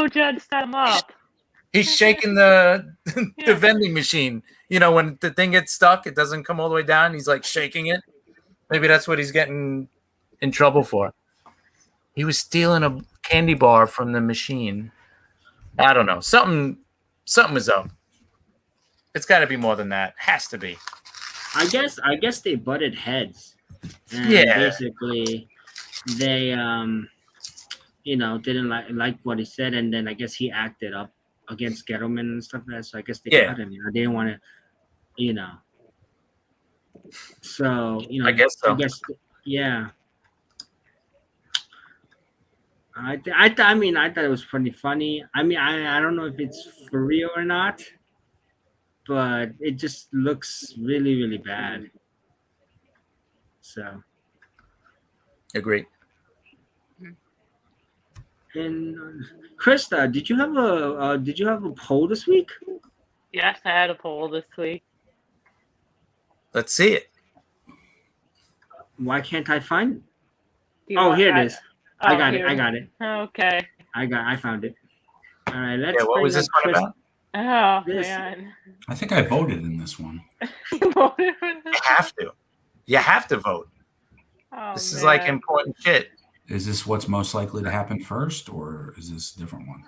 Judge set him up. He's shaking the Yeah. vending machine. When the thing gets stuck, it doesn't come all the way down. He's like shaking it. Maybe that's what he's getting in trouble for. He was stealing a candy bar from the machine. I don't know. Something was up. It's got to be more than that. Has to be. I guess they butted heads and basically they didn't like what he said, and then I guess he acted up against Gettleman and stuff like that. So I guess they cut him. They didn't want to. So I guess so. Yeah. I thought it was pretty funny. I mean, I don't know if it's for real or not, but it just looks really, really bad. So. Agree. And Christa, did you have a poll this week? Yes, I had a poll this week. Let's see it. Why can't I find it? Oh, here it is. I got here. it. I got it. Okay. I found it. All right, let's. What was this one about? Oh man. I think I voted in this one. You voted for this? You have to. You have to vote. Oh, this is like important shit. Is this what's most likely to happen first, or is this a different one?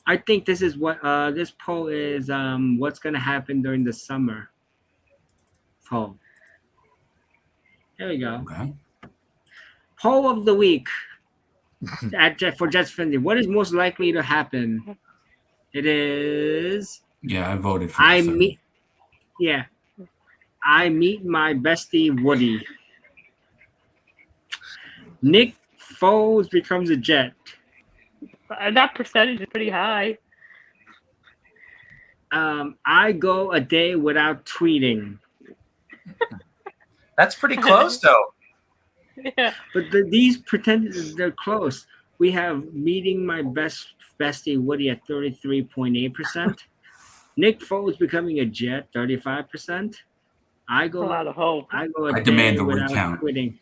I think this is what this poll is. What's gonna happen during the summer? Poll. There we go. Okay. Poll of the week for Jets Friendly. What is most likely to happen? It is. Yeah, I voted for. I meet my bestie Woody. Nick Foles becomes a Jet. That percentage is pretty high. I go a day without tweeting. That's pretty close, though. Yeah. But these pretend they're close. We have meeting my bestie Woody at 33.8%. Nick Foles becoming a Jet, 35%. I go. A lot of hope. I go. I demand a recount. Quitting.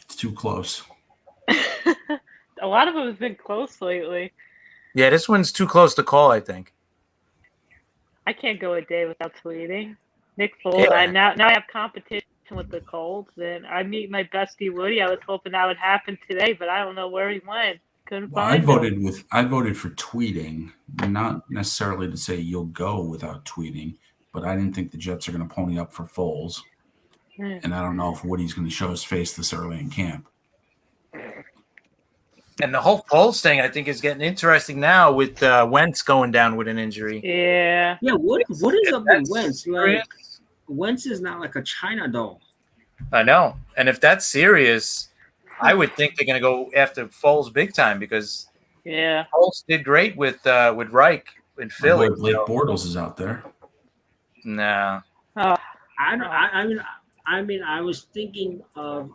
It's too close. A lot of them have been close lately. Yeah, this one's too close to call, I think. I can't go a day without tweeting. Nick Foles. Yeah. Now I have competition with the Colts, and I meet my bestie Woody. I was hoping that would happen today, but I don't know where he went. Couldn't find him. I voted for tweeting, not necessarily to say you'll go without tweeting, but I didn't think the Jets are going to pony up for Foles, and I don't know if Woody's going to show his face this early in camp. And the whole Foles thing, I think, is getting interesting now with Wentz going down with an injury. Yeah. Yeah. What is up with Wentz? Like, Wentz is not like a China doll. I know. And if that's serious, I would think they're going to go after Foles big time because Foles did great with Reich in Philly. Blake Bortles is out there. Nah. Oh. I mean, I was thinking of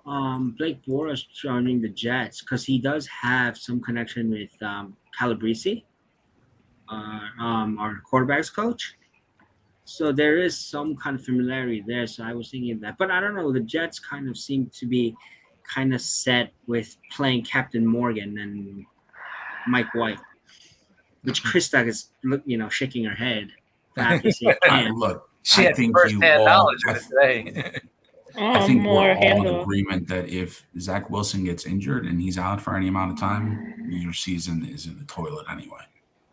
Blake Bortles joining the Jets because he does have some connection with Calabrese, our quarterbacks coach. So there is some kind of familiarity there. So I was thinking of that. But I don't know. The Jets kind of seem to be kind of set with playing Captain Morgan and Mike White, which Christa is, shaking her head. Look, she had first-hand knowledge of it today. I think we're all in agreement that if Zach Wilson gets injured and he's out for any amount of time, your season is in the toilet anyway.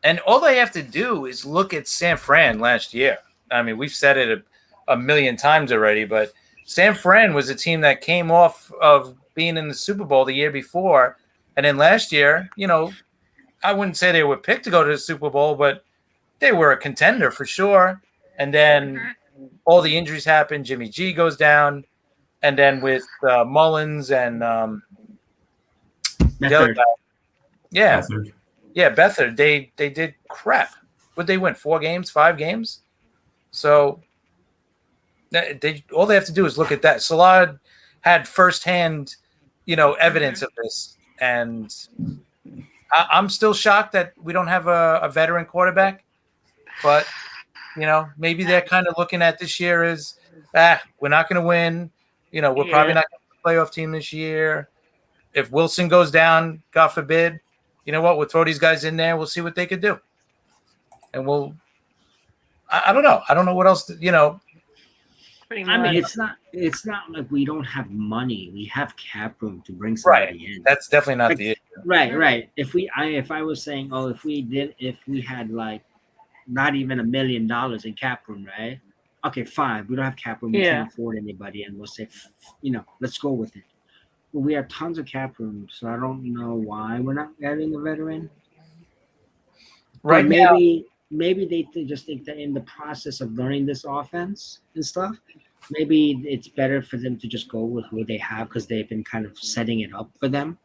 And all they have to do is look at San Fran last year. I mean, we've said it a million times already, but San Fran was a team that came off of being in the Super Bowl the year before. And then last year, I wouldn't say they were picked to go to the Super Bowl, but they were a contender for sure. And then all the injuries happen. Jimmy G goes down. And then with Mullins and the other guy. Yeah. Beathard. Yeah, Beathard. They did crap. Would they win 4 games, 5 games? So all they have to do is look at that. Salah had firsthand, evidence of this. And I'm still shocked that we don't have a veteran quarterback. But, maybe they're kind of looking at this year as, we're not going to win. We're probably not going to be a playoff team this year. If Willson goes down, God forbid, you know what? We'll throw these guys in there. We'll see what they could do. And I don't know. I don't know what else, Pretty much. I mean, it's not like we don't have money. We have cap room to bring somebody in. That's definitely not the issue. Right. If I was saying, if we had like not even $1 million in cap room, right? okay, fine, we don't have cap room, we Yeah. can't afford anybody, and we'll say, let's go with it. But we have tons of cap room, so I don't know why we're not adding a veteran. Right But now, maybe they just think that in the process of learning this offense and stuff, maybe it's better for them to just go with who they have because they've been kind of setting it up for them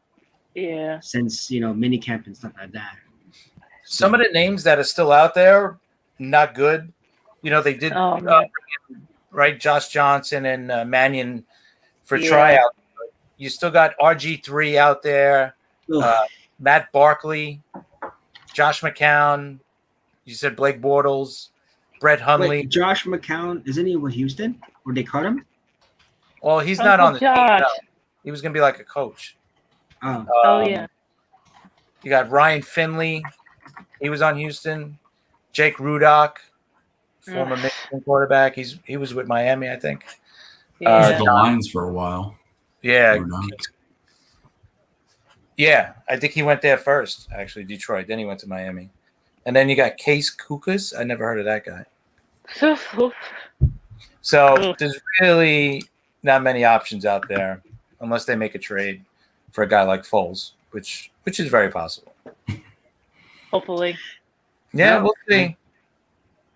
Yeah. since mini camp and stuff like that. some of the names that are still out there, not good. They did Oh man. right, Josh Johnson and Mannion for Yeah. tryout. You still got RG3 out there, Ugh. Matt Barkley, Josh McCown. You said Blake Bortles, Brett Hundley. Wait, Josh McCown, isn't he with Houston? Or they cut him? Well, he's not Uncle on the team. Josh. No. He was going to be like a coach. Oh, Oh yeah. You got Ryan Finley. He was on Houston. Jake Rudock, former Michigan quarterback. He was with Miami, I think. He was Yeah. the Lions for a while. Yeah. Or not. Yeah, I think he went there first, actually, Detroit. Then he went to Miami. And then you got Case Kukas. I never heard of that guy. So there's really not many options out there unless they make a trade for a guy like Foles, which is very possible. Hopefully. Yeah, No. we'll see.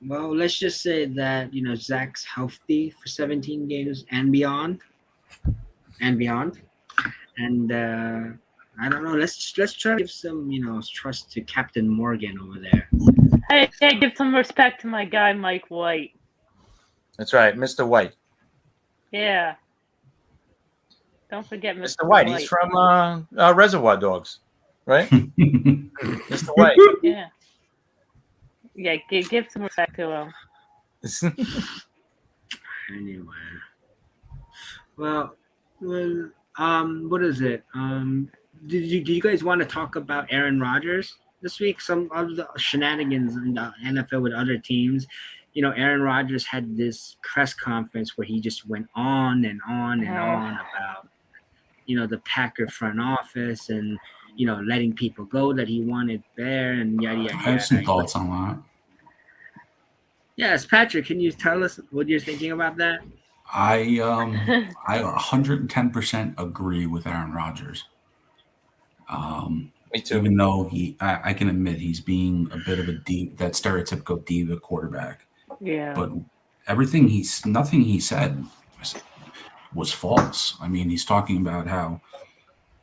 well, let's just say that Zach's healthy for 17 games and beyond. And I don't know. Let's try to give some trust to Captain Morgan over there. Hey, give some respect to my guy Mike White. That's right, Mr. White. Yeah. Don't forget Mr. Mr. White. He's from Reservoir Dogs, right? Mr. White. Yeah. Yeah, give some respect to him. Anyway, well, what is it? Did you guys want to talk about Aaron Rodgers this week? Some of the shenanigans in the NFL with other teams. Aaron Rodgers had this press conference where he just went on and on and on about, the Packer front office and, letting people go that he wanted there and yada, yada, I yada. have some thoughts on that. Yes, Patrick, can you tell us what you're thinking about that? I 110% agree with Aaron Rodgers. Me too. Even though I can admit he's being a bit of that stereotypical diva quarterback. Yeah. But nothing he said was false. I mean, he's talking about how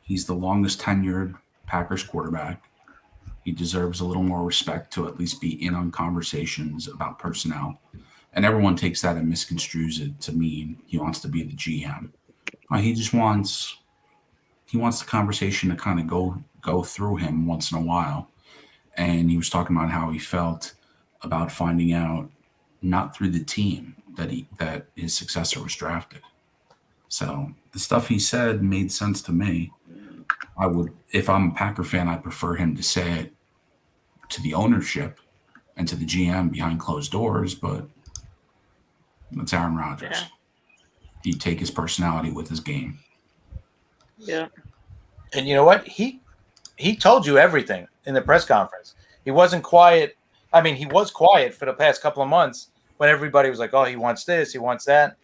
he's the longest tenured Packers quarterback. He deserves a little more respect to at least be in on conversations about personnel. And everyone takes that and misconstrues it to mean he wants to be the GM. He just wants the conversation to kind of go through him once in a while. And he was talking about how he felt about finding out not through the team that his successor was drafted. So the stuff he said made sense to me. If I'm a Packer fan, I prefer him to say it to the ownership and to the GM behind closed doors, but that's Aaron Rodgers. Yeah. He'd take his personality with his game. Yeah. And you know what? He told you everything in the press conference. He wasn't quiet. I mean, he was quiet for the past couple of months when everybody was like, oh, he wants this, he wants that.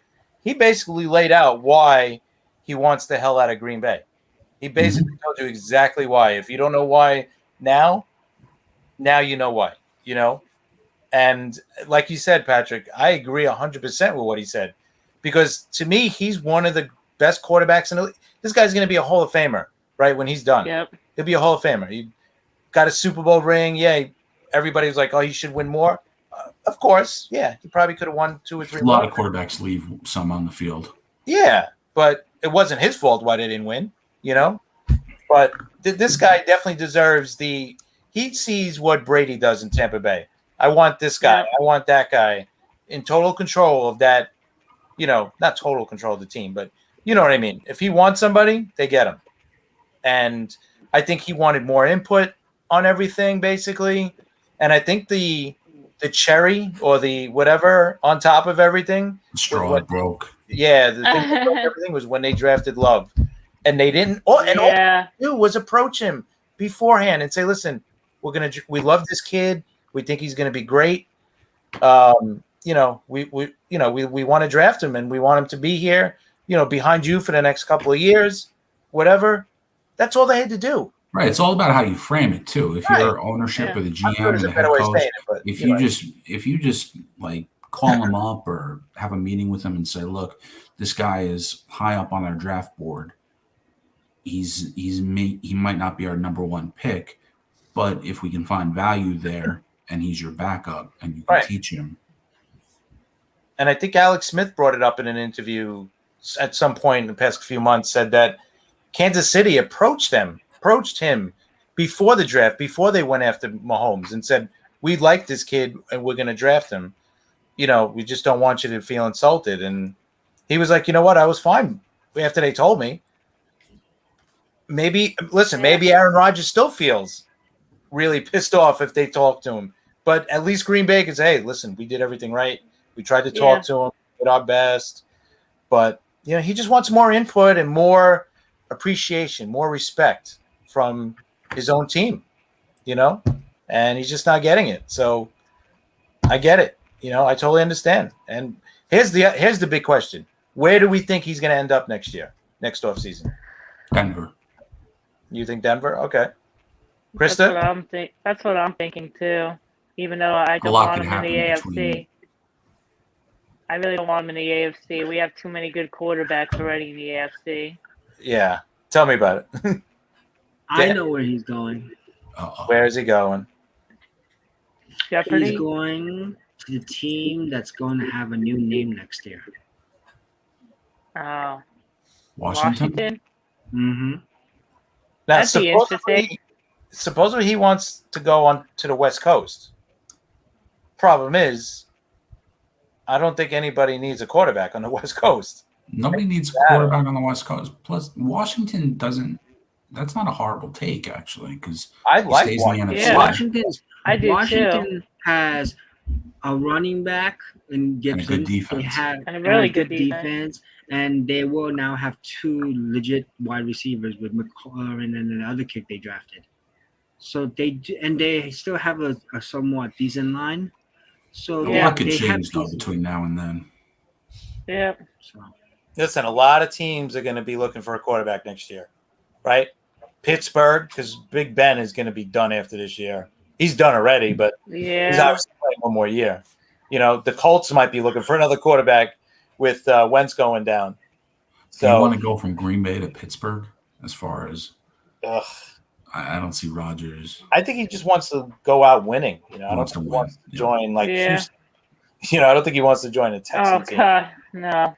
He basically laid out why he wants the hell out of Green Bay. He basically told you exactly why. If you don't know why now you know why, And like you said, Patrick, I agree 100% with what he said. Because to me, he's one of the best quarterbacks in the league. This guy's going to be a Hall of Famer, right, when he's done. Yep. He'll be a Hall of Famer. He got a Super Bowl ring. Yeah, everybody was like, oh, he should win more. Of course, yeah. He probably could have won 2 or 3 A lot more. of quarterbacks leave some on the field. Yeah, but it wasn't his fault why they didn't win, But this guy definitely deserves he sees what Brady does in Tampa Bay. I want this guy. Yeah. I want that guy in total control of that, not total control of the team, but you know what I mean? If he wants somebody, they get him. And I think he wanted more input on everything, basically. And I think the cherry or the whatever on top of everything. The straw broke. Yeah, the thing that broke everything was when they drafted Love. And they didn't. All they do was approach him beforehand and say, "Listen, we love this kid. We think he's going to be great. we want to draft him and we want him to be here, behind you for the next couple of years, whatever. That's all they had to do. Right. It's all about how you frame it too. If you're ownership or the GM or the head coach, if you just like call him up or have a meeting with him and say, look, this guy is high up on our draft board. He might not be our number one pick, but if we can find value there and he's your backup and you can teach him. And I think Alex Smith brought it up in an interview at some point in the past few months, said that Kansas City approached him before the draft, before they went after Mahomes, and said, we like this kid and we're going to draft him. We just don't want you to feel insulted. And he was like, you know what? I was fine after they told me. Maybe Aaron Rodgers still feels really pissed off if they talk to him. But at least Green Bay can say, hey, listen, we did everything right. We tried to talk to him, did our best. But, he just wants more input and more appreciation, more respect from his own team, and he's just not getting it. So I get it. I totally understand. And here's the big question. Where do we think he's going to end up next offseason? Denver. You think Denver? Okay. Christa? That's what I'm thinking too. Even though I don't want him in the AFC. I really don't want him in the AFC. We have too many good quarterbacks already in the AFC. Yeah. Tell me about it. I know where he's going. Where is he going? Jeopardy? He's going to the team that's going to have a new name next year. Oh. Washington? Mm-hmm. Now, That'd be interesting. Supposedly he wants to go on to the West Coast. Problem is, I don't think anybody needs a quarterback on the West Coast. Nobody needs a quarterback on the West Coast. Plus, Washington doesn't. That's not a horrible take, actually, because I like Washington. Yeah. Washington has a running back in Gibson. And a good defense. They have and a really good defense, and they will now have two legit wide receivers with McLaurin and the other kid they drafted. So they still have a somewhat decent line. So a lot could change though between now and then. Yeah. So. Listen, a lot of teams are going to be looking for a quarterback next year, right? Pittsburgh, because Big Ben is going to be done after this year. He's done already, but he's obviously playing one more year. The Colts might be looking for another quarterback with Wentz going down. So do you want to go from Green Bay to Pittsburgh as far as I don't see Rodgers. I think he just wants to go out winning. I don't think he wants to join Houston. I don't think he wants to join a Texans team. God, no.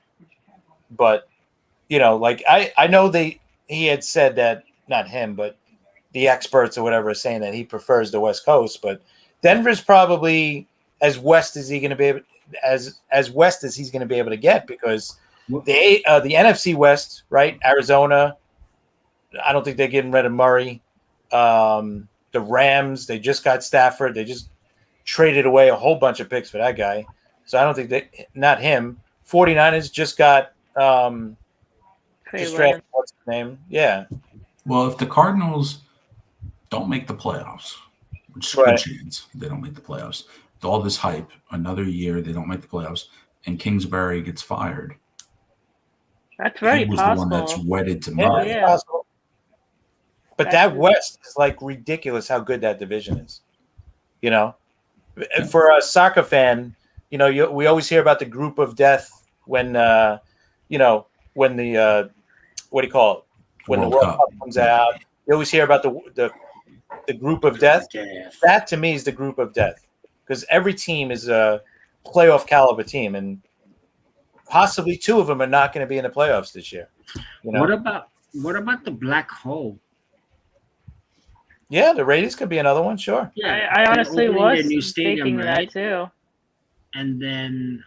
But, I know he had said that, not him, but the experts or whatever are saying that he prefers the West Coast. But Denver's probably as west as he's going to be able, as west as he's going to be able to get, because the NFC West, right? Arizona. I don't think they're getting rid of Murray. The Rams, they just got Stafford. They just traded away a whole bunch of picks for that guy. So I don't think not him. 49ers just got just drafted, what's his name? Yeah. Well, if the Cardinals don't make the playoffs, which is a good chance they don't make the playoffs, with all this hype, another year they don't make the playoffs, and Kingsbury gets fired. That's very possible. The one that's wedded to Murray. Yeah. Possible. But that West is ridiculous how good that division is. For a soccer fan, we always hear about the group of death when the what do you call it? When the World Cup comes out, you always hear about the group of death. That to me is the group of death, because every team is a playoff caliber team, and possibly two of them are not going to be in the playoffs this year. What about the black hole? Yeah, the Raiders could be another one, sure. Yeah, I honestly was thinking that too. And then,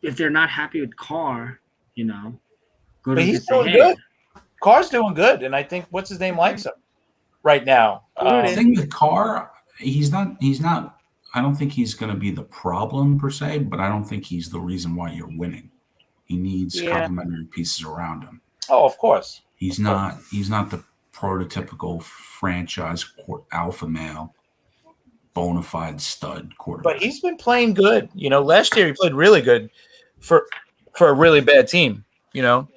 if they're not happy with Carr, go to he's doing good. Carr's doing good, and I think what's his name likes him right now. I think with Carr, he's not. I don't think he's going to be the problem per se, but I don't think he's the reason why you're winning. He needs complementary pieces around him. Oh, of course. He's not the prototypical franchise alpha male. bona fide stud quarterback. But he's been playing good. Last year he played really good for a really bad team, and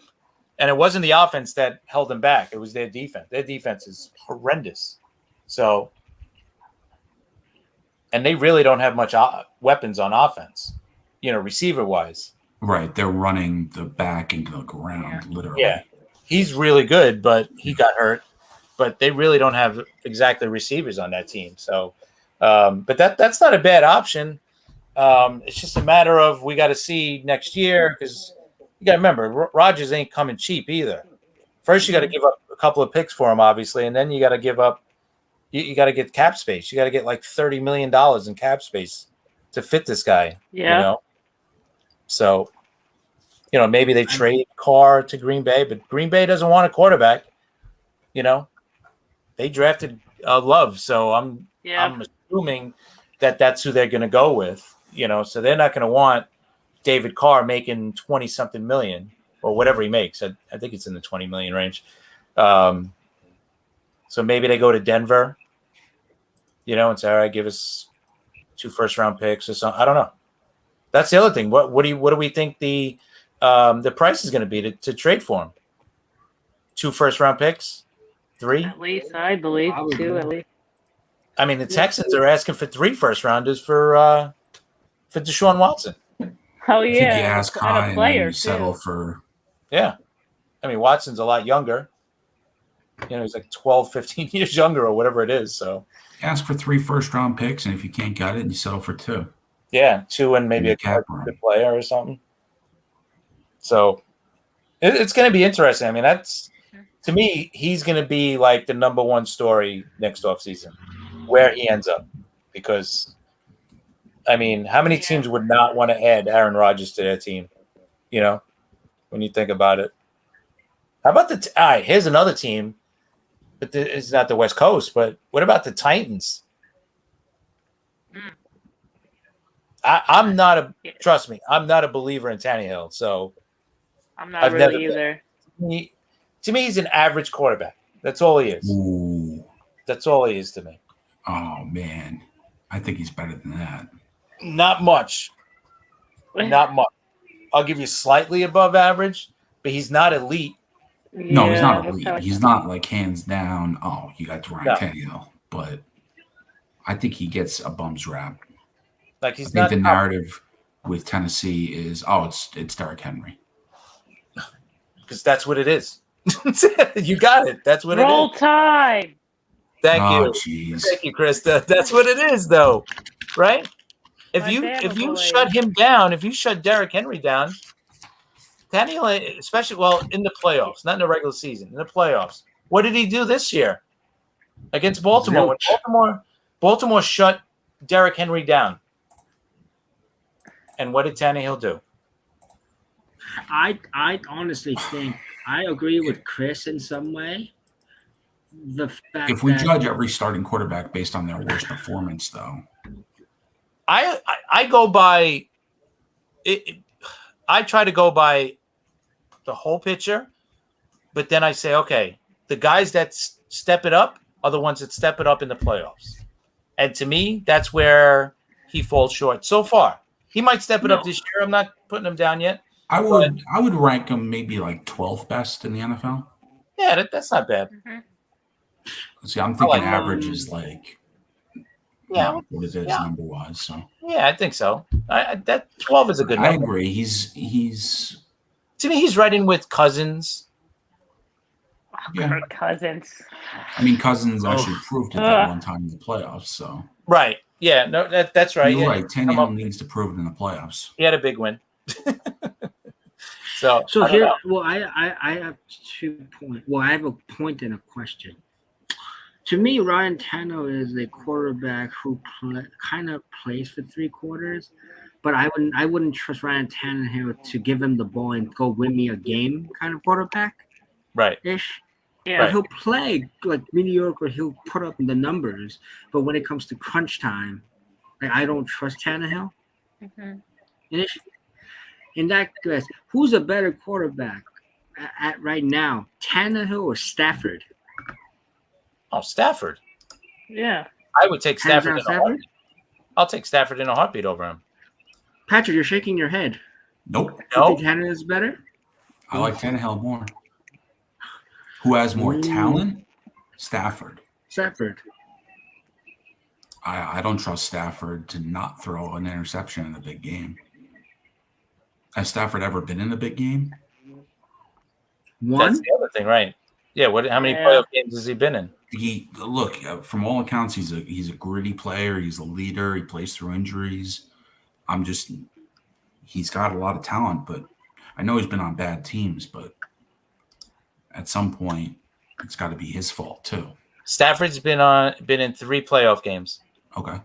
it wasn't the offense that held them back. It was their defense. Their defense is horrendous. So, and they really don't have much weapons on offense, receiver-wise. Right. They're running the back into the ground, literally. Yeah. He's really good, but he got hurt. But they really don't have exactly receivers on that team. So, but that's not a bad option. It's just a matter of we got to see next year because you got to remember Rodgers ain't coming cheap either. First, you got to give up a couple of picks for him, obviously, and then you got to give up. You got to get cap space. You got to get like $30 million in cap space to fit this guy. Yeah. So, maybe they trade Carr to Green Bay, but Green Bay doesn't want a quarterback. They drafted Love, so I'm assuming that that's who they're going to go with. So they're not going to want David Carr making 20-something million or whatever he makes. I think it's in the 20 million range. So maybe they go to Denver, and say, all right, give us 2 first-round picks or something. I don't know. That's the other thing. What do we think the price is going to be to trade for him? 2 first-round picks, 3 At least I believe 2 at least. I mean, the Texans are asking for 3 first-rounders for Deshaun Watson. Oh I think yeah, you ask and high a and player then you settle too. for. Yeah. I mean, Watson's a lot younger. He's like 12, 15 years younger or whatever it is. So Ask for 3 first-round picks, and if you can't get it, you settle for 2. yeah, 2 and maybe a good player or something. So it's going to be interesting. I mean, to me, he's going to be like the number 1 story next offseason, where he ends up. Because, I mean, how many teams would not want to add Aaron Rodgers to their team? When you think about it. How about all right, here's another team, but it's not the West Coast, but what about the Titans? I'm not trust me, I'm not a believer in Tannehill, so I'm not really either. To me, he's an average quarterback. That's all he is. Ooh. That's all he is to me. Oh, man. I think he's better than that. Not much. Not much. I'll give you slightly above average, but he's not elite. No, he's not elite. He's not like hands down, oh, you got Ryan Tannehill. But I think he gets a bum's rap. Like he's I think the narrative with Tennessee is, it's Derrick Henry. Because that's what it is. You got it. That's what it is. Roll Tide. Thank you. Geez. Thank you, Christa. That's what it is, though. Right? If you shut him down, if you shut Derrick Henry down, Tannehill, especially in the playoffs, not in the regular season, in the playoffs. What did he do this year against Baltimore? When Baltimore shut Derrick Henry down. And what did Tannehill do? I honestly think I agree with Chris in some way. The fact if we judge every starting quarterback based on their worst performance, though, I go by it. I try to go by the whole picture, but then I say, okay, the guys that step it up are the ones that step it up in the playoffs, and to me, that's where he falls short so far. He might step it up this year. I'm not putting him down yet. I would rank him maybe like 12th best in the NFL. Yeah, that's not bad. Mm-hmm. See, I'm thinking average is like what it is number wise. So yeah, I think so. That 12 is a good number. I agree. He's to me, he's right in with Cousins. Yeah, Cousins. I mean, Cousins actually proved it that one time in the playoffs. So right, yeah, no, that's right. You're right. Tannehill needs to prove it in the playoffs. He had a big win. So here, I have 2 points. Well, I have a point and a question. To me, Ryan Tannehill is a quarterback who kind of plays for 3 quarters, but I wouldn't trust Ryan Tannehill to give him the ball and go win me a game kind of quarterback. Right. Ish. Yeah. But he'll play like mediocre. He'll put up the numbers, but when it comes to crunch time, I don't trust Tannehill. Mm-hmm. In that case, who's a better quarterback at right now, Tannehill or Stafford? Oh, Stafford. Yeah. I would take Hands Stafford down in a Stafford? heartbeat. I'll take Stafford in a heartbeat over him. Patrick, you're shaking your head. Nope. You No, think Tannehill is better? I like Tannehill more. Who has more Ooh. talent? Stafford. Stafford. I don't trust Stafford to not throw an interception in a big game. Has Stafford ever been in a big game? that's One? the other thing, right? Yeah. How many Yeah. playoff games has he been in? He look from all accounts, he's a gritty player. He's a leader. He plays through injuries. He's got a lot of talent, but I know he's been on bad teams. But at some point, it's got to be his fault too. Stafford's been in 3 playoff games. Okay.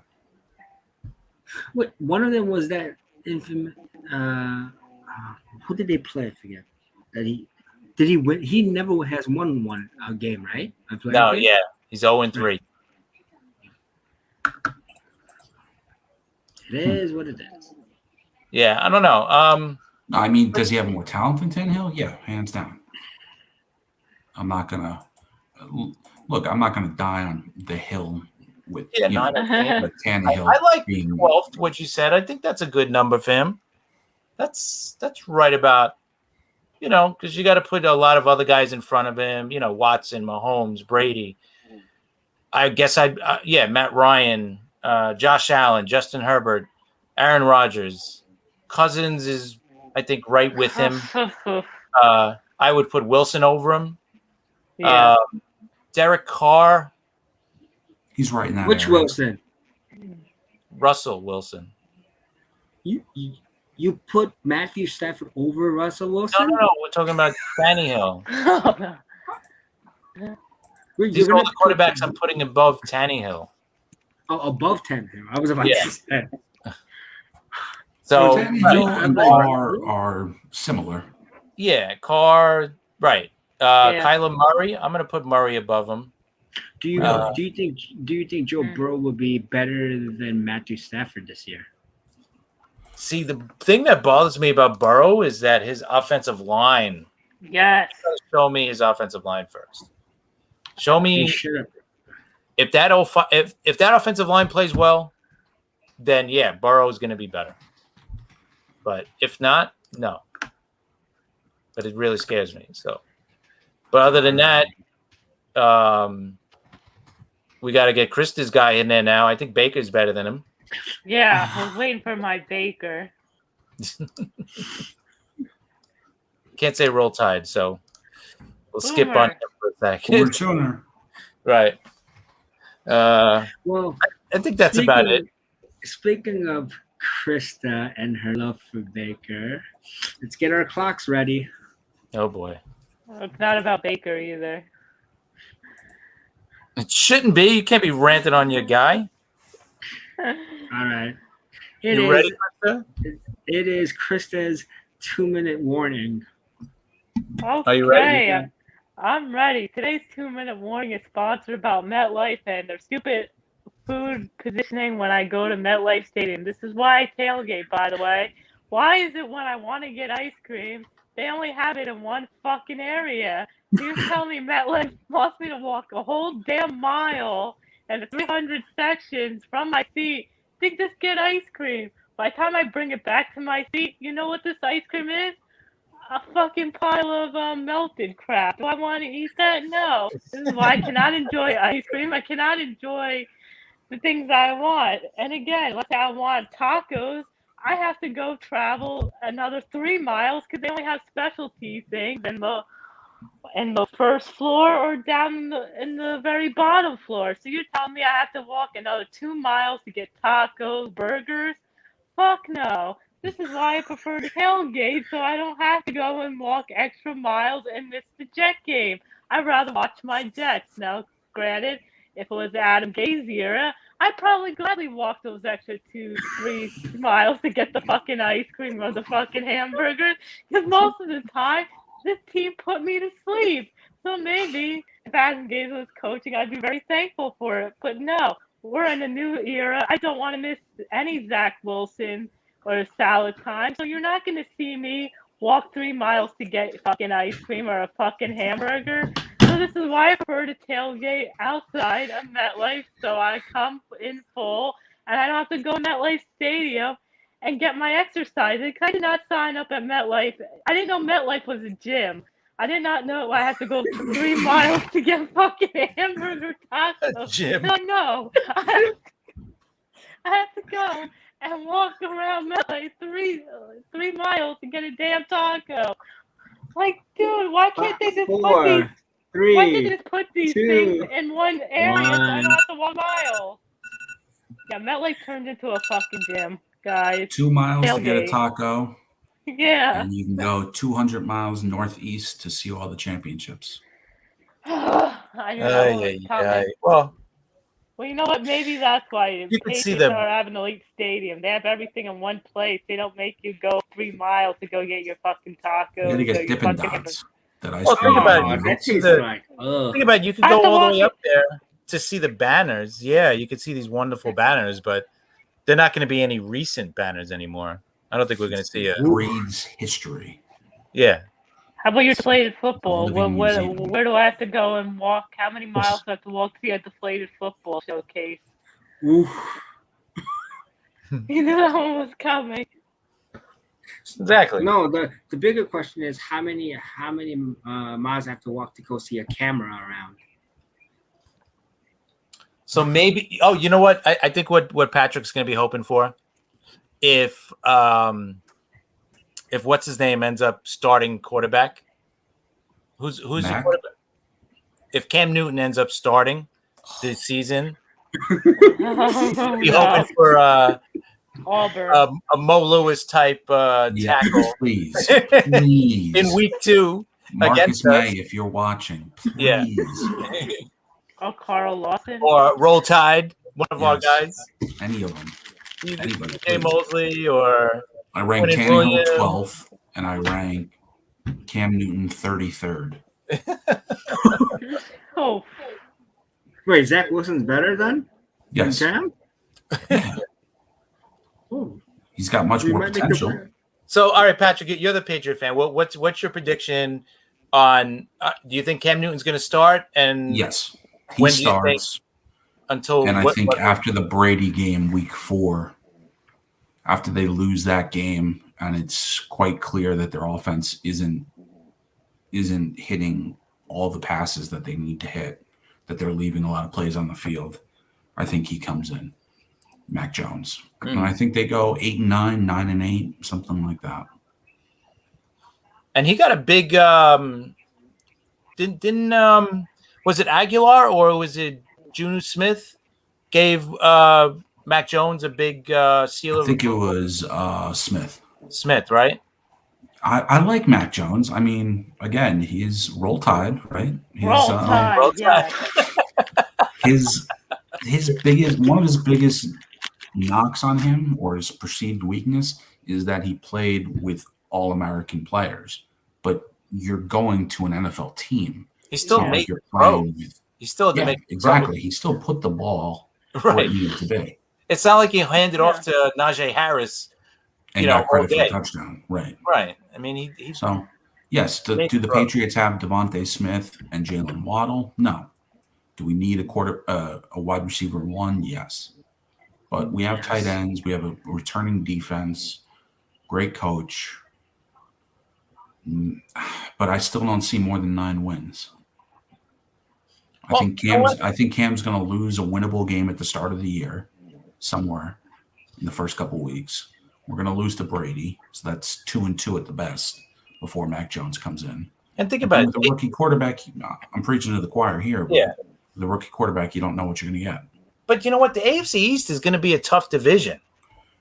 Wait, one of them was that infamous. Who did they play? I forget. Did he win? He never has won one game, right? A playoff No, game? yeah, he's 0-3. It is what it is. Yeah, I don't know. I mean, does he have more talent than Tannehill? Yeah, hands down. I'm not gonna die on the hill with Yeah, you know, 9 games. with Tannehill. I like being 12th, what you said. I think that's a good number for him. That's right about, because you got to put a lot of other guys in front of him. Watson, Mahomes, Brady. I guess Matt Ryan, Josh Allen, Justin Herbert, Aaron Rodgers. Cousins is, I think, right with him. I would put Willson over him. Yeah. Derek Carr. He's right in that Which area. Wilson? Russell Wilson. You put Matthew Stafford over Russell Wilson? No. We're talking about Tannehill. Oh, no. These are all the quarterbacks I'm putting above Tannehill. Oh, above 10. I was about Yeah. to say. So, Tannehill and Carr are similar. yeah, Carr, right. Yeah. Kyler Murray, I'm going to put Murray above him. Do you think Joe Burrow will be better than Matthew Stafford this year? See, the thing that bothers me about Burrow is that his offensive line. Yes. Show me his offensive line first. Show me if that offensive line plays well, then yeah, Burrow is going to be better. But if not, no. But it really scares me. So, but other than that, we got to get Christa's guy in there now. I think Baker's better than him. Yeah, I was waiting for my Baker. Can't say Roll Tide, so we'll skip on him for a second. We're tuner. Right. Well, I think that's about it. Speaking of Christa and her love for Baker, let's get our clocks ready. Oh boy. It's not about Baker either. It shouldn't be. You can't be ranting on your guy. All right. You ready, Christa? It is Christa's 2-minute warning. Okay. Are you ready? I'm ready. Today's 2-minute warning is sponsored about MetLife and their stupid food positioning when I go to MetLife Stadium. This is why I tailgate, by the way. Why is it when I want to get ice cream, they only have it in one fucking area? You're telling me MetLife wants me to walk a whole damn mile and 300 sections from my seat to just get ice cream. By the time I bring it back to my seat, you know what this ice cream is? A fucking pile of melted crap. Do I want to eat that? No. This is why I cannot enjoy ice cream. I cannot enjoy the things I want. And again, let's say I want tacos, I have to go travel another 3 miles because they only have specialty things in the first floor or down in the very bottom floor. So you're telling me I have to walk another 2 miles to get tacos, burgers? Fuck no. This is why I prefer to tailgate, so I don't have to go and walk extra miles and miss the Jet game. I'd rather watch my Jets. Now, granted, if it was Adam Gase era, I'd probably gladly walk those extra 2-3 miles to get the fucking ice cream or the fucking hamburgers, because most of the time, this team put me to sleep. So maybe if Adam Gase was coaching, I'd be very thankful for it. But no, we're in a new era. I don't want to miss any Zach Wilson or salad time. So you're not going to see me walk 3 miles to get fucking ice cream or a fucking hamburger. So this is why I prefer to tailgate outside of MetLife, so I come in full, and I don't have to go to MetLife Stadium and get my exercise. Because I did not sign up at MetLife. I didn't know MetLife was a gym. I did not know I had to go 3 miles to get fucking hamburger tacos. Jim. No. I have to go and walk around MetLife 3 miles to get a damn taco. Like, dude, why can't they just put these? Why can't they just put these things in one area so I don't have to walk miles? Yeah, MetLife turned into a fucking gym, guys. 2 miles to get a Tailgate. taco, Yeah. and you can go 200 miles northeast to see all the championships. I know. It's coming. Well, You know what? Maybe that's why You could see Patriots them. are having an elite stadium. They have everything in one place. They don't make you go 3 miles to go get your fucking tacos. You gotta or get your Dippin' fucking- Dots. That ice Well, cream. think about it. Oh, You that could see tastes the- like, ugh. Think about it. You could I have go to all the walk way it- up there to see the banners. Yeah, you could see these wonderful banners, but they're not going to be any recent banners anymore. I don't think we're going to see it. Breeds history. Yeah. How about your deflated football? Living museum. Where do I have to go and walk? How many miles do I have to walk to see a deflated football showcase? Oof. You knew that one was coming. Exactly. No, the bigger question is how many miles I have to walk to go see a camera around. So maybe. Oh, you know what? I think what Patrick's going to be hoping for, if what's his name ends up starting quarterback, who's the Mac? quarterback? If Cam Newton ends up starting this season, Oh, be no. hoping for Auburn. a Mo Lewis type Yeah, tackle please. Please. in week 2 Marcus against May, us. if you're watching, please. Yeah. Oh, Carl Lawson. Or Roll Tide, one of our Yes. guys. Any of them. Anybody, Jay please. Mosley or I rank Quentin Tannehill Williams. 12th, and I rank Cam Newton 33rd. Oh, Wait, Zach Wilson's better then? Yes. Cam? Yeah. Oh, He's got much we more might make potential. the- So, all right, Patrick, you're the Patriot fan. What's your prediction on? Do you think Cam Newton's going to start? And Yes. He When do you starts. until And I what- think what- after the Brady game, week 4, after they lose that game, and it's quite clear that their offense isn't hitting all the passes that they need to hit, that they're leaving a lot of plays on the field, I think he comes in, Mac Jones. And I think they go 8-9, 9-8, something like that. and he got a big. Didn't was it Aguilar or was it Juno Smith gave Mac Jones a big seal I of think it was Smith. Smith, right? I like Mac Jones. I mean, again, he's Roll Tide, right? He's, Roll Tide. Roll Yeah. his one of his biggest knocks on him, or his perceived weakness, is that he played with all-American players. But you're going to an NFL team. He still so made you're throws. playing with, He still had to yeah, make exactly. He still put the ball throws. where it Right. needed to be. It's not like he handed off to Najee Harris. And You know, got credit for all the day. touchdown. Right. Right. I mean, he So, yes, do Made the the throw. Patriots have Devontae Smith and Jalen Waddle? No. Do we need a wide receiver 1? Yes. But we have tight ends. We have a returning defense. Great coach. But I still don't see more than 9 wins. I Well, think you know Cam's going to lose a winnable game at the start of the year, somewhere in the first couple weeks. We're going to lose to Brady, so that's 2-2 at the best before Mac Jones comes in. and think But about with it. the rookie quarterback, I'm preaching to the choir here. But Yeah. the rookie quarterback, you don't know what you're going to get. But you know what? The AFC East is going to be a tough division.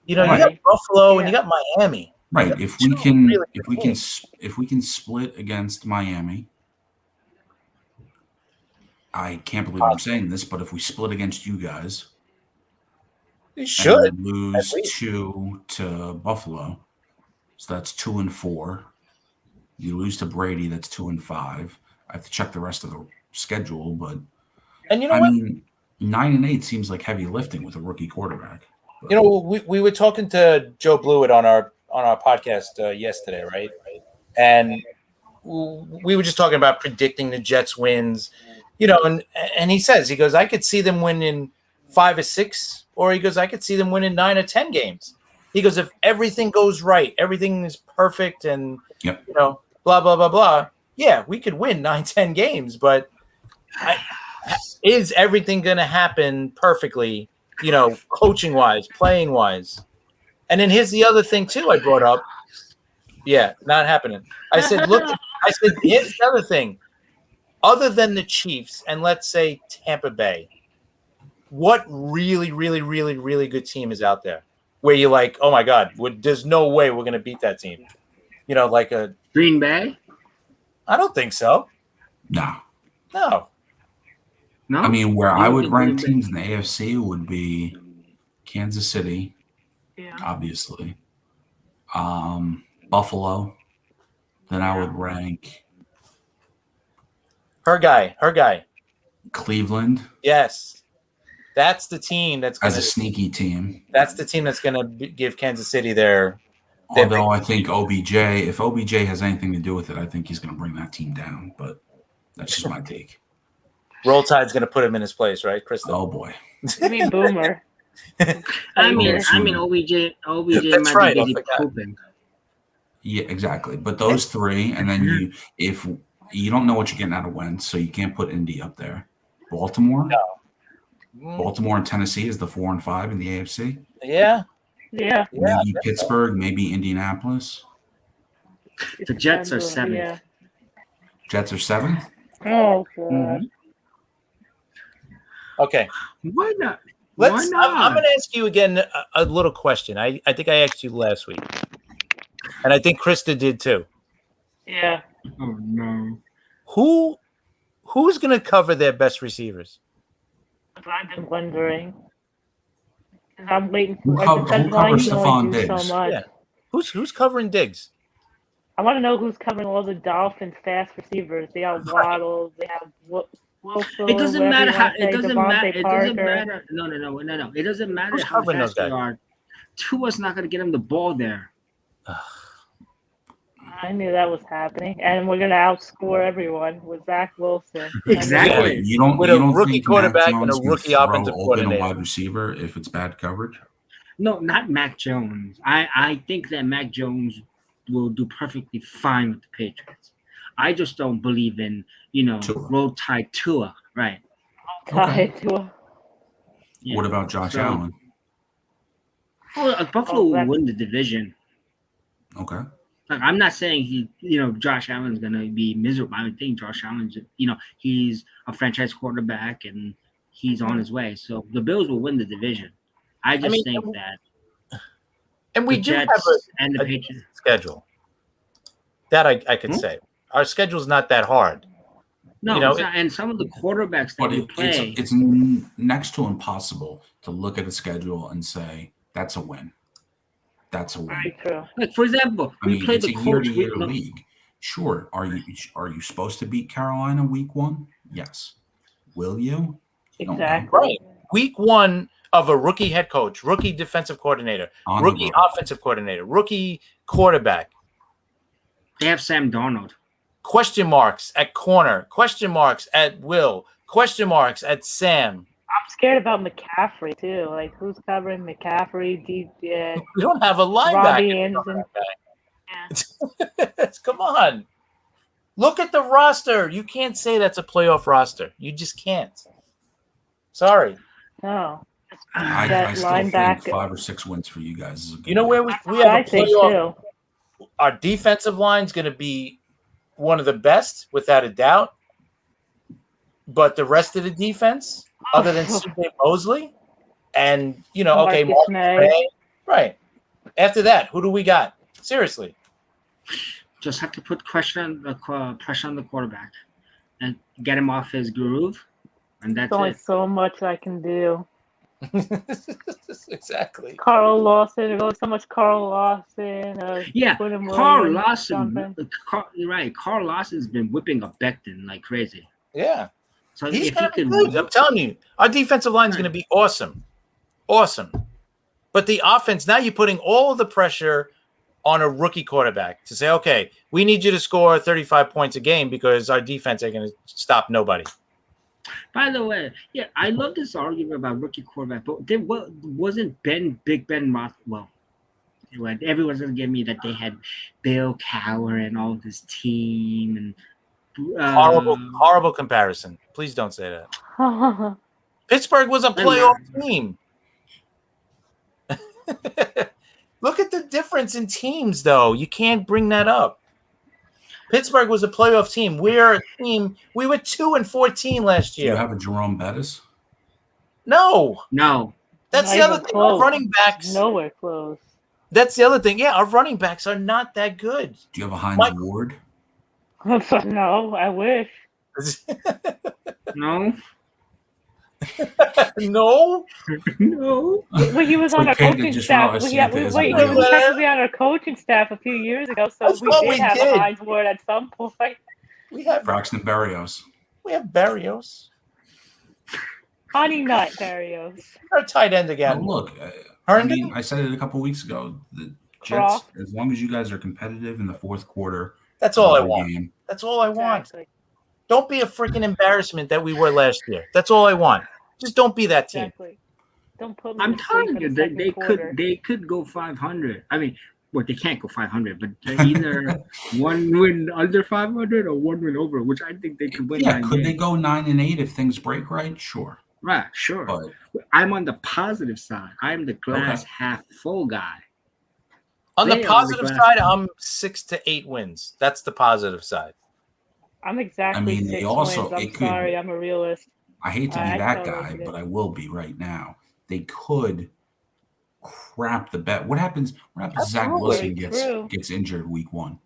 You know, you Right. got Buffalo and you Yeah. got Miami. Right? If we Two can, really if good we can, teams. if we can split against Miami, I can't believe I'm saying this, but if we split against you guys, You should. and lose at least. 2 to Buffalo, so that's 2-4. You lose to Brady, that's 2-5. I have to check the rest of the schedule, but And you know I what? mean, 9-8 seems like heavy lifting with a rookie quarterback. But You know, we were talking to Joe Blewett on our podcast yesterday, right? And we were just talking about predicting the Jets wins, and he goes, I could see them winning 5 or 6, or he goes, I could see them winning 9 or 10 games. He goes, if everything goes right, everything is perfect, and blah blah blah blah. Yeah, we could win 9, 10 games, but is everything going to happen perfectly? Coaching wise, playing wise. And then here's the other thing too. I brought up. Yeah, not happening. I said, here's the other thing. Other than the Chiefs and let's say Tampa Bay, what really, really, really, really good team is out there where you're like, oh my God, there's no way we're going to beat that team? Like a Green Bay? I don't think so. No. No? I mean, where I would rank teams in the AFC would be Kansas City, obviously. Buffalo. Then I would rank her guy. Cleveland. Yes. That's the team that's as a sneaky team. That's the team that's going to give Kansas City their Although I think if OBJ has anything to do with it, I think he's going to bring that team down. But that's just my take. Roll Tide's going to put him in his place, right, Christa? Oh boy. I mean, Boomer. I mean, OBJ That's might right, be busy pooping. Yeah, exactly. But those three, and then if you don't know what you're getting out of Wentz, so you can't put Indy up there. Baltimore and Tennessee is the 4 and 5 in the AFC. Yeah. Maybe Pittsburgh, maybe Indianapolis. The Jets are 7th. Yeah. Jets are 7th. Oh, God. Mm-hmm. Okay. Why not? I'm going to ask you again a little question. I think I asked you last week. And I think Christa did too. Yeah. Oh, no. Who's going to cover their best receivers? That's what I've been wondering. I'm waiting Who for covers Stephon Diggs? so much. Yeah. Who's covering Diggs? I want to know who's covering all the Dolphins fast receivers. They have Waddle. They have Willson. It doesn't matter how. It doesn't matter. Devontae It doesn't Parker. matter. No. It doesn't matter Who's how covering fast those they guys? are. Tua's not going to get him the ball there. I knew that was happening, and we're gonna outscore everyone with Zach Wilson. Exactly. You don't With you a don't rookie think quarterback Mac and a Jones can rookie throw offensive open coordinator. a wide receiver if it's bad coverage? No, not Mac Jones. I think that Mac Jones will do perfectly fine with the Patriots. I just don't believe in Tua. roll tide Tua. Right. Tied to a Yeah. What about Josh Allen? Buffalo will win the division. Okay. Like, I'm not saying Josh Allen's gonna be miserable. I would think Josh Allen's, he's a franchise quarterback and he's on his way. So the Bills will win the division. I think that. And we the do Jets have and the a Patriots schedule. That I could say. Our schedule's not that hard. No, it's not, and some of the quarterbacks that we play. It's next to impossible to look at a schedule and say that's a win. That's a win. very true. Like, for example, we played it's the a Colts. year-to-year league. Sure. Are you supposed to beat Carolina week 1? Yes. Will you? You don't know. Exactly. Right. Week 1 of a rookie head coach, rookie defensive coordinator, rookie offensive coordinator, rookie quarterback. They have Sam Darnold. Question marks at corner. Question marks at Will. Question marks at Sam. I'm scared about McCaffrey too. Like, who's covering McCaffrey? We don't have a Robbie linebacker. Anderson. Come on. Look at the roster. You can't say that's a playoff roster. You just can't. Sorry. No. I still think 5 or 6 wins for you guys is a good You know where we have I a think playoff. too. Our defensive line is going to be one of the best, without a doubt. But the rest of the defense, other than C.J. Mosley, and Marcus May. Right. After that, who do we got? Seriously. Just have to put pressure on the quarterback and get him off his groove, and that's There's only it. so much I can do. Exactly. Carl Lawson. There's only so much Carl Lawson. Yeah, Quentin Carl Williams, Lawson. something. You're right. Carl Lawson's been whipping up Becton like crazy. Yeah. So He's if going he to be could, good. I'm telling you, our defensive line is going to be awesome. Awesome. But the offense, now you're putting all of the pressure on a rookie quarterback to say, okay, we need you to score 35 points a game because our defense ain't going to stop nobody. By the way, yeah, I love this argument about rookie quarterback, but there wasn't Big Ben Roethlisberger. Well, everyone's gonna give me that they had Bill Cowher and all this team and horrible comparison. Please don't say that. Pittsburgh was a playoff team. Look at the difference in teams, though. You can't bring that up. Pittsburgh was a playoff team. We're a team. We were 2-14 last year. Do you have a Jerome Bettis? No. That's Not the other even thing. close. Our running backs. Nowhere close. That's the other thing. Yeah, our running backs are not that good. Do you have a Hines Ward? No, I wish. No. No. No. Well, he was on our okay to coaching just staff. realize He Santa isn't was real. technically on our coaching staff a few years ago, so That's we what did we have did. a Hines Ward at some point. We have Braxton Berrios. Barrios. Honey Nut Barrios. Our tight end again. Well, look, Herndon? I said it a couple weeks ago. The Croft. Jets, as long as you guys are competitive in the fourth quarter, That's all I of the want. game, That's all I want. Exactly. Don't be a freaking embarrassment that we were last year. That's all I want. Just don't be that team. Exactly. Don't put me I'm to sleep telling for you, the second quarter. they could go 500. I mean, well, they can't go 500, but either one win under 500 or one win over, which I think they could win. yeah, 9 could they games. go 9-8 if things break right? Sure, Right, sure. but I'm on the positive side. I'm the glass half full guy. On the They are positive the side, I'm 6 to 8 wins. That's the positive side. I'm exactly I mean, they 6 also- wins. it I'm could- sorry, I'm a realist. I hate to be I that totally guy, get it. but I will be right now. They could crap the bet. What happens? Zach Absolutely. Wilson True. gets injured week 1,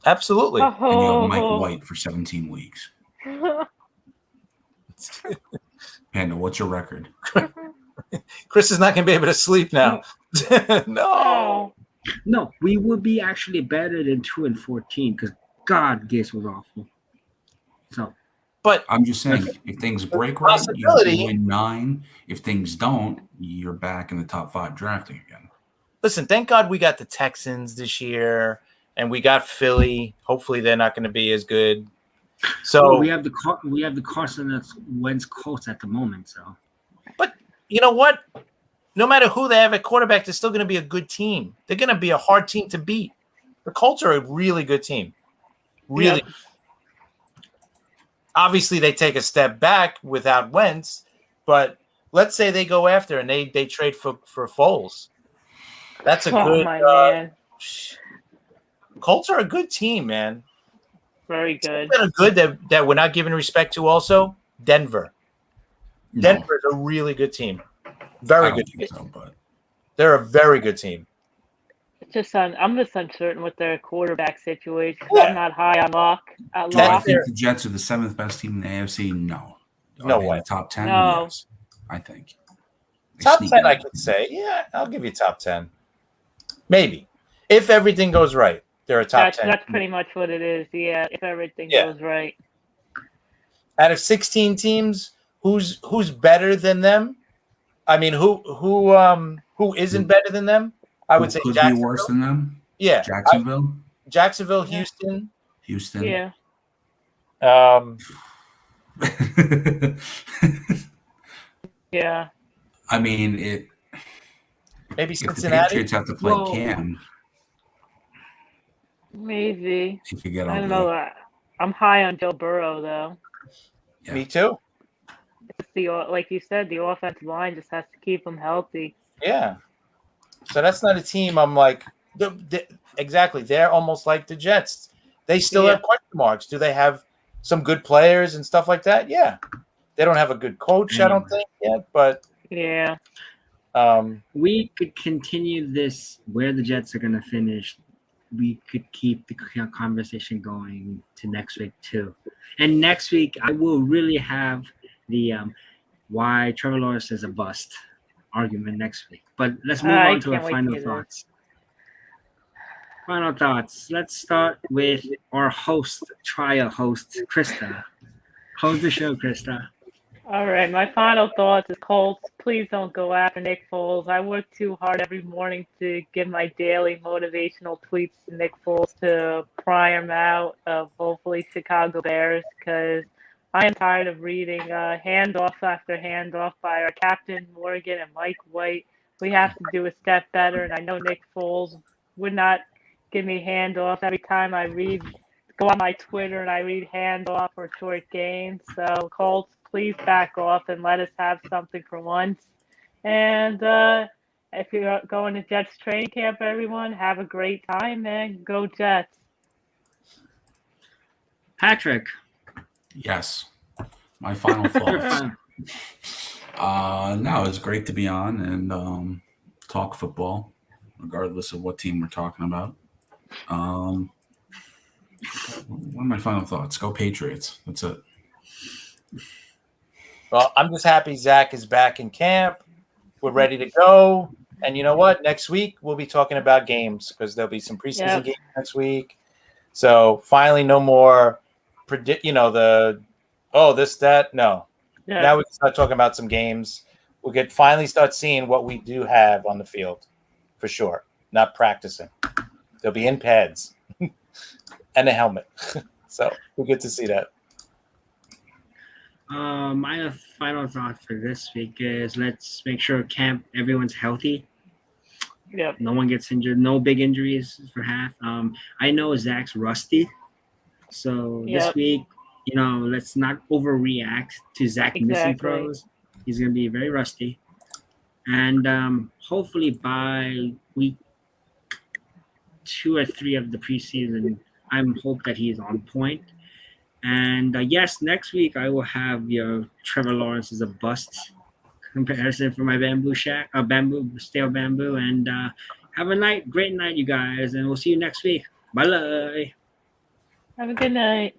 Absolutely. and you have Mike Oh. White for 17 weeks. Panda, what's your record? Chris is not going to be able to sleep now. No. Oh. No, we would be actually better than 2-14 because God, Gase was awful. So But I'm just saying, if things break right, you Possibility. win 9. If things don't, you're back in the top 5 drafting again. listen, thank God we got the Texans this year and we got Philly. Hopefully they're not going to be as good. So well, we have the Carson Wentz Colts at the moment. So, but you know what? No matter who they have at quarterback, they're still going to be a good team. They're going to be a hard team to beat. The Colts are a really good team. Really. Yeah. Obviously, they take a step back without Wentz, but let's say they go after and they trade for Foles. That's a good. my man. Colts are a good team, man. Very good. That are good that we're not giving respect to. Also, Denver. No, Denver is a really good team. I Very don't good. think so, but They're a very good team. I'm just uncertain with their quarterback situation. Yeah. I'm not high on Locke. do I That's think fair. the Jets are the 7th best team in the AFC? No. No Are they in way. the top 10? No. Yes, I think. They Top sneak 10, in. I could say. Yeah, I'll give you top 10. Maybe. If everything goes right, they're a top 10. That's pretty much what it is. Yeah, if everything Yeah. goes right. Out of 16 teams, who's better than them? I mean, who isn't better than them? I would say Could be Jacksonville. worse than them. Yeah, Jacksonville, Jacksonville, Yeah. Houston. Yeah. Yeah. I mean, it. Maybe If the Cincinnati. Patriots have to play Well- Cam, Maybe. he could get I don't ugly. know. I'm high on Joe Burrow though. Yeah. Me too. It's like you said, the offensive line just has to keep him healthy. Yeah. So that's not a team I'm like exactly. They're almost like the Jets. They still Yeah. have question marks. Do they have some good players and stuff like that? Yeah. They don't have a good coach, I don't think yet, but Yeah. we could continue this where the Jets are going to finish. We could keep the conversation going to next week too. And next week, I will really have the why Trevor Lawrence is a bust argument next week. But let's move I on to our can't wait to final hear that. thoughts. Final thoughts. Let's start with our trial host, Christa. Hold the show, Christa. All right, my final thoughts is Colts. Please don't go after Nick Foles. I work too hard every morning to give my daily motivational tweets to Nick Foles to pry him out of hopefully Chicago Bears because I am tired of reading handoff after handoff by our Captain Morgan and Mike White. We have to do a step better, and I know Nick Foles would not give me handoffs every time I go on my Twitter and I read handoff or short games. So Colts, please back off and let us have something for once. And if you're going to Jets training camp, everyone, have a great time and go Jets. Patrick. Yes. My final thoughts. No, it's great to be on and talk football, regardless of what team we're talking about. What are my final thoughts? Go Patriots. That's it. Well, I'm just happy Zach is back in camp. We're ready to go. And you know what? Next week, we'll be talking about games because there'll be some preseason games next week. So finally, no more this, that. No. Yeah. Now we can start talking about some games. We could finally start seeing what we do have on the field for sure. Not practicing. They'll be in pads and a helmet. So we'll get to see that. My final thought for this week is let's make sure everyone's healthy. Yep. No one gets injured. No big injuries for half. I know Zach's rusty. So this week, let's not overreact to Zach missing throws. He's going to be very rusty. And hopefully by week 2 or 3 of the preseason, I'm hope that he's on point. And yes, next week I will have your Trevor Lawrence is a bust comparison for my stale bamboo. And have a great night, you guys. And we'll see you next week. Bye. Have a good night.